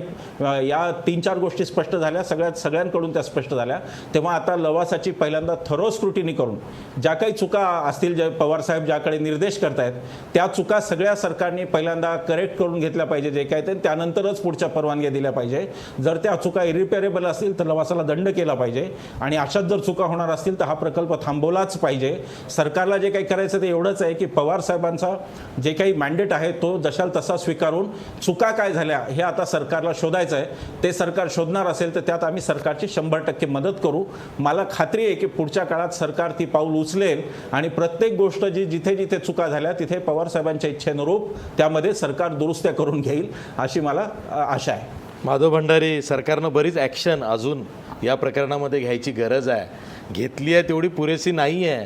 या 3-4 गोष्टी स्पष्ट झाल्या, सगळ्यांकडून त्या स्पष्ट झाल्या. तेव्हा आता लवासाची पहिल्यांदा थरो स्क्रुटिनी करून ज्या काही चुका असतील, जे पवारसाहेब ज्याकडे निर्देश करतायत त्या चुका सगळ्या सरकारने पहिल्यांदा करेक्ट करून घेतल्या पाहिजे जे काय ते, त्यानंतरच पुढच्या परवानग्या दिल्या पाहिजे. जर त्या चुका इरिपेरेबल असतील तर लवासाला दंड केला पाहिजे आणि अशाच जर चुका होणार असतील तर हा प्रकल्प थांबवलाच पाहिजे. सरकारला जे काही करायचं ते एवढंच आहे की पवारसाहेबांचा जे काही मॅन्डेट आहे तो जशाल तसा स्वीकारून चुका काय झाल्या हे आता सरकारला शोधायचं आहे. ते सरकार शोधणार असेल तर त्यात आम्ही सरकारची 100% मदत करू. मला खात्री आहे की पुढच्या काळात सरकार ती पाऊल उचलेल आणि प्रत्येक गोष्ट जी जिथे जिथे चुका झाल्या तिथे पवार साहेबांच्या इच्छेनुरूप त्यामध्ये सरकार दुरुस्त्या करून घेईल अशी मला आशा आहे. माधव भंडारी, सरकारनं बरीच ॲक्शन अजून या प्रकरणामध्ये घ्यायची गरज आहे, घेतली आहे तेवढी पुरेशी नाही आहे.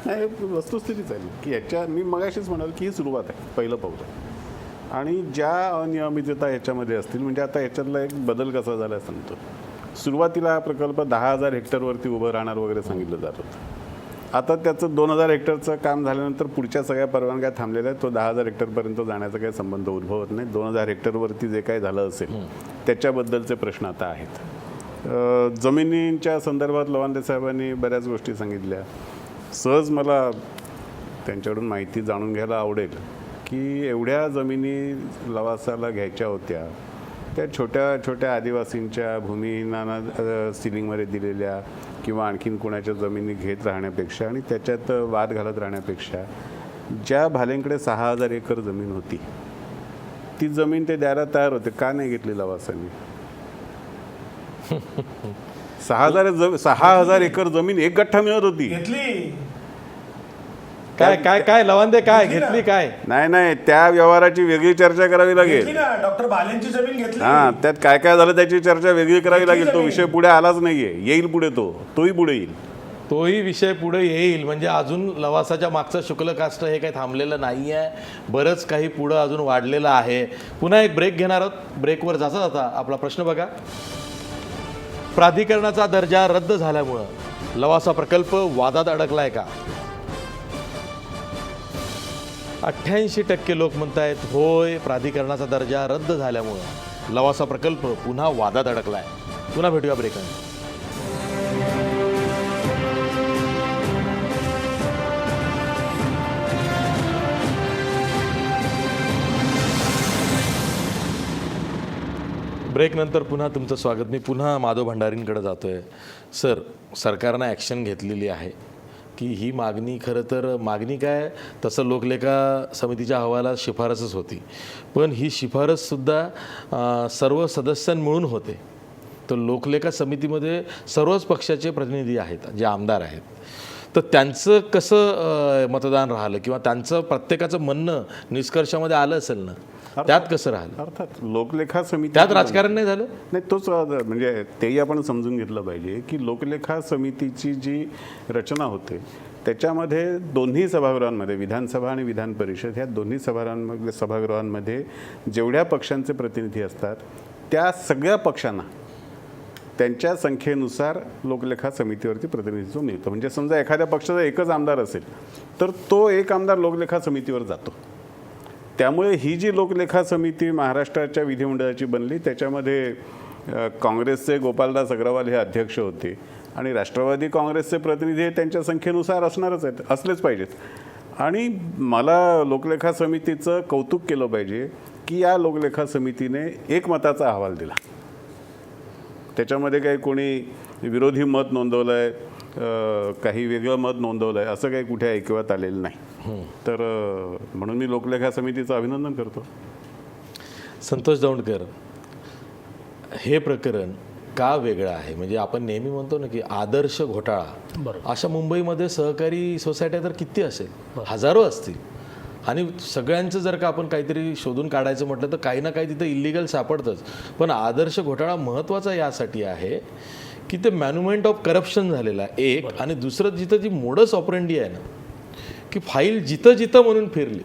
नाही, वस्तुस्थितीच आहे की याच्या मी मगाशीच म्हणाल की ही सुरुवात आहे, पहिलं पाऊल आहे. आणि ज्या अनियमितता याच्यामध्ये असतील, म्हणजे आता याच्यातला एक बदल कसा झाला आहे सांगतो. सुरुवातीला हा प्रकल्प 10,000 हेक्टरवरती उभं राहणार वगैरे सांगितलं जात होतं. आता त्याचं 2,000 हेक्टरचं काम झाल्यानंतर पुढच्या सगळ्या परवानग्या थांबलेल्या आहेत. तो 10,000 हेक्टरपर्यंत जाण्याचा काही संबंध उद्भवत नाही. 2,000 हेक्टरवरती जे काही झालं असेल त्याच्याबद्दलचे प्रश्न आता आहेत. जमिनींच्या संदर्भात लवांदे साहेबांनी बऱ्याच गोष्टी सांगितल्या. सहज मला त्यांच्याकडून माहिती जाणून घ्यायला आवडेल की एवढ्या जमिनी लवासाला घ्यायच्या होत्या, त्या छोट्या छोट्या आदिवासींच्या भूमिहीनांना सिलिंगमध्ये दिलेल्या किंवा आणखीन कोणाच्या जमिनी घेत राहण्यापेक्षा आणि त्याच्यात वाद घालत राहण्यापेक्षा ज्या भालेंकडे 6,000 एकर जमीन होती ती जमीन ते द्यायला तयार होते, का नाही घेतली लवासांनी? 6,000 एकर जमीन एक गठ्ठा मिळत होती. घेतली काय काय काय लवांदे, काय घेतली काय? नाही, त्या व्यवहाराची वेगळी चर्चा करावी लागेल. डॉक्टर भालेंची जमीन घेतली. हां, त्यात काय काय झालं त्याची चर्चा वेगळी करावी लागेल. तो विषय पुढे आलाच नाहीये, येईल पुढे, तोही पुढे येईल. तोही विषय पुढे येईल. म्हणजे अजून लवासाच्या मागचं शुक्ल कास्ट हे काही थांबलेलं नाही आहे, बरंच काही पुढं अजून वाढलेलं आहे. पुन्हा एक ब्रेक घेणार आहोत. ब्रेकवर जाता जाता आपला प्रश्न बघा. प्राधिकरणाचा दर्जा रद्द झाल्यामुळं लवासा प्रकल्प वादात अडकलाय का? 88% लोक म्हणतायत होय, प्राधिकरणाचा दर्जा रद्द झाल्यामुळं लवासा प्रकल्प पुन्हा वादात अडकलाय. पुन्हा भेटूया ब्रेकनंतर. ब्रेकनंतर पुन्हा तुमचं स्वागत. मी पुन्हा माधव भंडारींकडे जातो आहे. सर, सरकारनं ॲक्शन घेतलेली आहे की ही मागणी, खरं तर मागणी काय, तसं लोकलेखा समितीच्या अहवालात शिफारसच होती, पण ही शिफारससुद्धा सर्व सदस्यांनी मिळून होते. तर लोकलेखा समितीमध्ये सर्वच पक्षाचे प्रतिनिधी आहेत, जे आमदार आहेत. तर त्यांचं कसं मतदान राहिलं किंवा त्यांचं प्रत्येकाचं म्हणणं निष्कर्षामध्ये आलं असेल ना, त्यात कसं राहिलं? अर्थात लोकलेखा समिती त्यात राजकारण नाही झालं? नाही, तोच म्हणजे तेही आपण समजून घेतलं पाहिजे की लोकलेखा समितीची जी रचना होते त्याच्यामध्ये दोन्ही सभागृहांमध्ये, विधानसभा आणि विधान परिषद ह्या दोन्ही सभागृहांमध्ये जेवढ्या पक्षांचे प्रतिनिधी असतात त्या सगळ्या पक्षांना त्यांच्या संख्येनुसार लोकलेखा समितीवरती प्रतिनिधित्व मिळतं. म्हणजे समजा एखाद्या पक्षाचा एकच आमदार असेल तर तो एक आमदार लोकलेखा समितीवर जातो. त्यामुळे ही जी लोकलेखा समिती महाराष्ट्राच्या विधिमंडळाची बनली त्याच्यामध्ये काँग्रेसचे गोपालदास अग्रवाल हे अध्यक्ष होते आणि राष्ट्रवादी काँग्रेसचे प्रतिनिधी हे त्यांच्या संख्येनुसार असणारच आहेत, असलेच पाहिजेत. आणि मला लोकलेखा समितीचं कौतुक केलं पाहिजे की या लोकलेखा समितीने एकमताचा अहवाल दिला. त्याच्यामध्ये काही कोणी विरोधी मत नोंदवलं आहे, काही वेगळं मत नोंदवलं आहे, असं काही कुठे ऐकवत आलेलं नाही. तर म्हणून मी लोकलेखा समितीचं अभिनंदन करतो. संतोष दौंडकर, हे प्रकरण का वेगळं आहे? म्हणजे आपण नेहमी म्हणतो ना की आदर्श घोटाळा, बरोबर. अशा मुंबईमध्ये सहकारी सोसायट्या तर किती असेल, हजारो असतील. आणि सगळ्यांचं जर का आपण काहीतरी शोधून काढायचं म्हटलं तर काही ना काही तिथं इलिगल सापडतंच. पण आदर्श घोटाळा महत्त्वाचा यासाठी आहे की ते मॅन्युमेंट ऑफ करप्शन झालेला आहे एक, आणि दुसरं जिथं जी मोडस ऑपरेंडी आहे ना, की फाईल जिथं जिथं म्हणून फिरली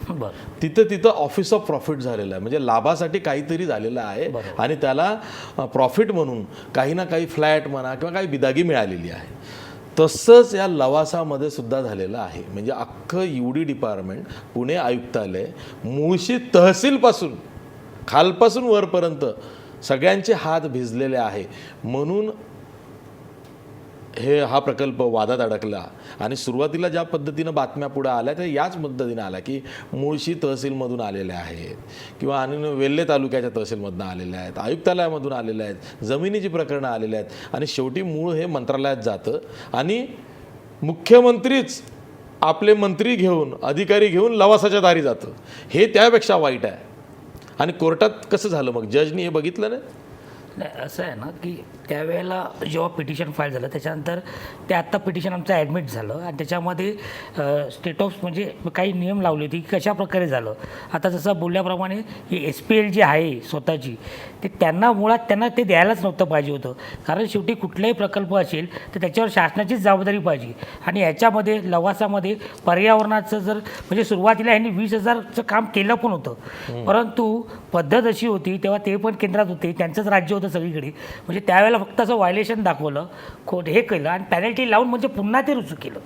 तिथं तिथं ऑफिस ऑफ प्रॉफिट झालेलं आहे. म्हणजे लाभासाठी काहीतरी झालेलं आहे आणि त्याला प्रॉफिट म्हणून काही ना काही फ्लॅट म्हणा किंवा काही बिदागी मिळालेली आहे. तसंच या लवासामध्ये सुद्धा झालेलं आहे. म्हणजे अख्खं UD डिपार्टमेंट, पुणे आयुक्तालय, मुळशी तहसीलपासून खालपासून वरपर्यंत सगळ्यांचे हात भिजलेले आहे. म्हणून हा प्रकल्प वादात अडकला. आणि सुरुवातीला ज्या पद्धतीनं बातम्या पुढे आल्या त्या याच पद्धतीनं आल्या की मुळशी तहसीलमधून आलेल्या आहेत किंवा आणि वेल्हे तालुक्याच्या तहसीलमधून आलेल्या आहेत, आयुक्तालयामधून आलेल्या आहेत, जमिनीची प्रकरणं आलेल्या आहेत. आणि शेवटी मूळ हे मंत्रालयात जातं आणि मुख्यमंत्रीच आपले मंत्री घेऊन, अधिकारी घेऊन लवासाच्या दारी जातं. हे त्यापेक्षा वाईट आहे. आणि कोर्टात कसं झालं मग? जजनी हे बघितलं नाही, असं आहे ना की त्यावेळेला जेव्हा पिटिशन फाईल झालं त्याच्यानंतर ते आत्ता पिटिशन आमचं ॲडमिट झालं आणि त्याच्यामध्ये स्टेट ऑफ म्हणजे काही नियम लावले होते की कशा प्रकारे झालं. आता जसं बोलल्याप्रमाणे ही SPL जी आहे स्वतःची, ते त्यांना मुळात त्यांना ते द्यायलाच नव्हतं पाहिजे होतं. कारण शेवटी कुठलाही प्रकल्प असेल तर त्याच्यावर शासनाचीच जबाबदारी पाहिजे. आणि ह्याच्यामध्ये लवासामध्ये पर्यावरणाचं जर म्हणजे सुरुवातीला ह्यांनी 20,000चं काम केलं पण होतं, परंतु पद्धत अशी होती तेव्हा ते पण केंद्रात होते, त्यांचंच राज्य होतं सगळीकडे. म्हणजे त्यावेळेला फक्त असं व्हायलेशन दाखवलं, हे केलं आणि पॅनल्टी लावून म्हणजे पुन्हा ते रुजू केलं.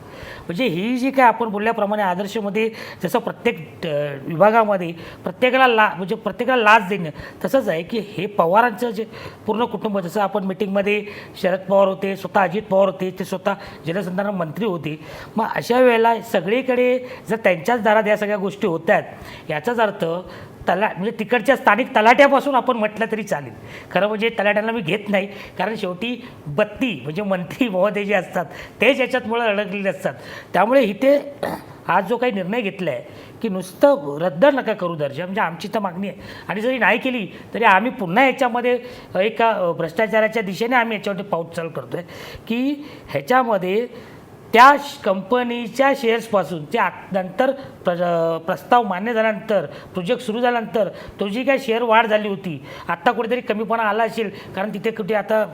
म्हणजे ही जी काय आपण बोलल्याप्रमाणे आदर्शमध्ये जसं प्रत्येक विभागामध्ये प्रत्येकाला म्हणजे प्रत्येकाला लाच देणं तसंच आहे की हे पवारांचं जे पूर्ण कुटुंब, जसं आपण मिटिंगमध्ये शरद पवार होते, स्वतः अजित पवार होते, ते स्वतः जलसंधारण मंत्री होते. मग अशा वेळेला सगळीकडे जर त्यांच्याच दारात या सगळ्या गोष्टी होत्यात याचाच अर्थ म्हणजे तिकडच्या स्थानिक तलाट्यापासून आपण म्हटलं तरी चालेल. खरं म्हणजे तलाट्यांना मी घेत नाही, कारण शेवटी बत्ती म्हणजे मंत्री महोदय जे असतात तेच याच्यात अडकलेले असतात. त्यामुळे इथे आज जो काही निर्णय घेतला आहे की नुसतं रद्द नका करू दर्जा, म्हणजे आमची तर मागणी आहे. आणि जरी नाही केली तरी आम्ही पुन्हा याच्यामध्ये एका भ्रष्टाचाराच्या दिशेने आम्ही याच्यावरती पाऊल करतो आहे की ह्याच्यामध्ये त्या कंपनीच्या शेअर्सपासून ते नंतर प्रस्ताव मान्य झाल्यानंतर, प्रोजेक्ट सुरू झाल्यानंतर तो जी काय शेअर वाढ झाली होती, आत्ता कुठेतरी कमीपणा आला असेल कारण तिथे कुठे आता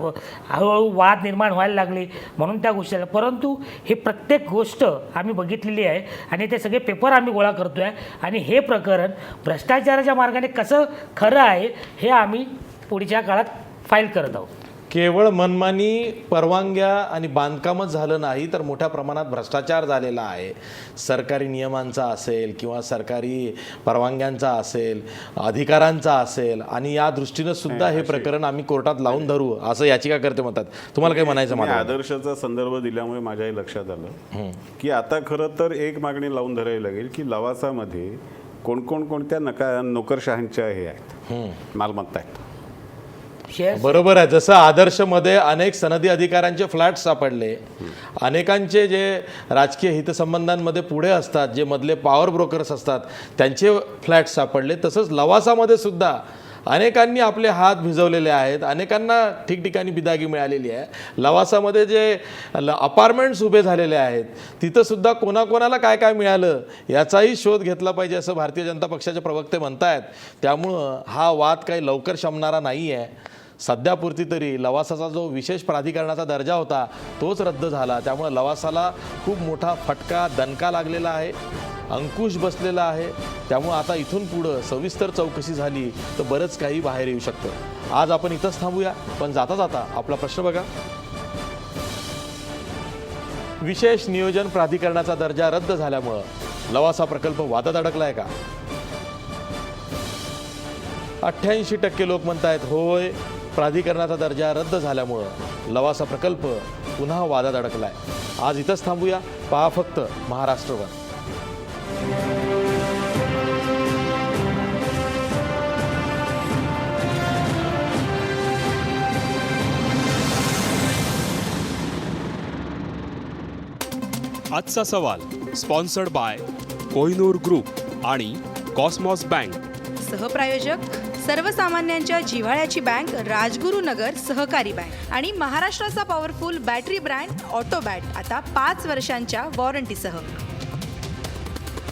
हळूहळू वाद निर्माण व्हायला लागले म्हणून त्या गोष्टी आल्या. परंतु हे प्रत्येक गोष्ट आम्ही बघितलेली आहे आणि ते सगळे पेपर आम्ही गोळा करतो आहे आणि हे प्रकरण भ्रष्टाचाराच्या मार्गाने कसं खरं आहे हे आम्ही पुढच्या काळात फाईल करत आहोत. केवळ मनमानी परवानग्या आणि बांधकामच झालं नाही तर मोठ्या प्रमाणात भ्रष्टाचार झालेला आहे. सरकारी नियमांचा असेल किंवा सरकारी परवानग्यांचा असेल, अधिकारांचा असेल, आणि या दृष्टीनं सुद्धा हे प्रकरण आम्ही कोर्टात लावून धरू असं याचिकाकर्ते म्हणतात. तुम्हाला काय म्हणायचं? मला आदर्शाचा संदर्भ दिल्यामुळे माझ्याही लक्षात आलं की आता खरं तर एक मागणी लावून धरावी लागेल की लवासामध्ये कोणत्या नोकरशहांच्या हे आहेत, मालमत्ता आहेत. बरोबर आहे. जसं आदर्शमध्ये अनेक सनदी अधिकाऱ्यांचे फ्लॅट सापडले, अनेकांचे जे राजकीय हितसंबंधांमध्ये पुढे असतात, जे मधले पॉवर ब्रोकर्स असतात त्यांचे फ्लॅट सापडले, तसंच लवासामध्ये सुद्धा अनेकांनी आपले हात भिजवलेले आहेत, अनेकांना ठिकठिकाणी बिदागी मिळालेली आहे. लवासामध्ये जे अपार्टमेंट्स उभे झालेले आहेत तिथंसुद्धा कोणाकोणाला काय काय मिळालं याचाही शोध घेतला पाहिजे असं भारतीय जनता पक्षाचे प्रवक्ते म्हणत आहेत. त्यामुळं हा वाद काही लवकर शमणारा नाही आहे. सध्यापुरती तरी लवासाचा जो विशेष प्राधिकरणाचा दर्जा होता तोच रद्द झाला. त्यामुळे लवासाला खूप मोठा फटका दणका लागलेला आहे, अंकुश बसलेला आहे. त्यामुळे आता इथून पुढं सविस्तर चौकशी झाली तर बरंच काही बाहेर येऊ शकतं. आज आपण इथंच थांबूया, पण जाता जाता आपला प्रश्न बघा. विशेष नियोजन प्राधिकरणाचा दर्जा रद्द झाल्यामुळं लवासा प्रकल्प वादात अडकलाय का? 88% लोक म्हणतायत होय, प्राधिकरणाचा दर्जा रद्द झाल्यामुळं लवासा प्रकल्प पुन्हा वादात अडकलाय. आज इथंच थांबूया. पहा फक्त महाराष्ट्रवर. आजचा सवाल स्पॉन्सर्ड बाय कोहिनूर ग्रुप आणि कॉस्मॉस बँक. सहप्रायोजक सर्वसामान्यांच्या जिव्हाळ्याची बँक राजगुरू नगर सहकारी बँक आणि महाराष्ट्राचा पॉवरफुल बॅटरी ब्रँड ऑटोबॅट आता 5 वर्षांच्या वॉरंटीसह.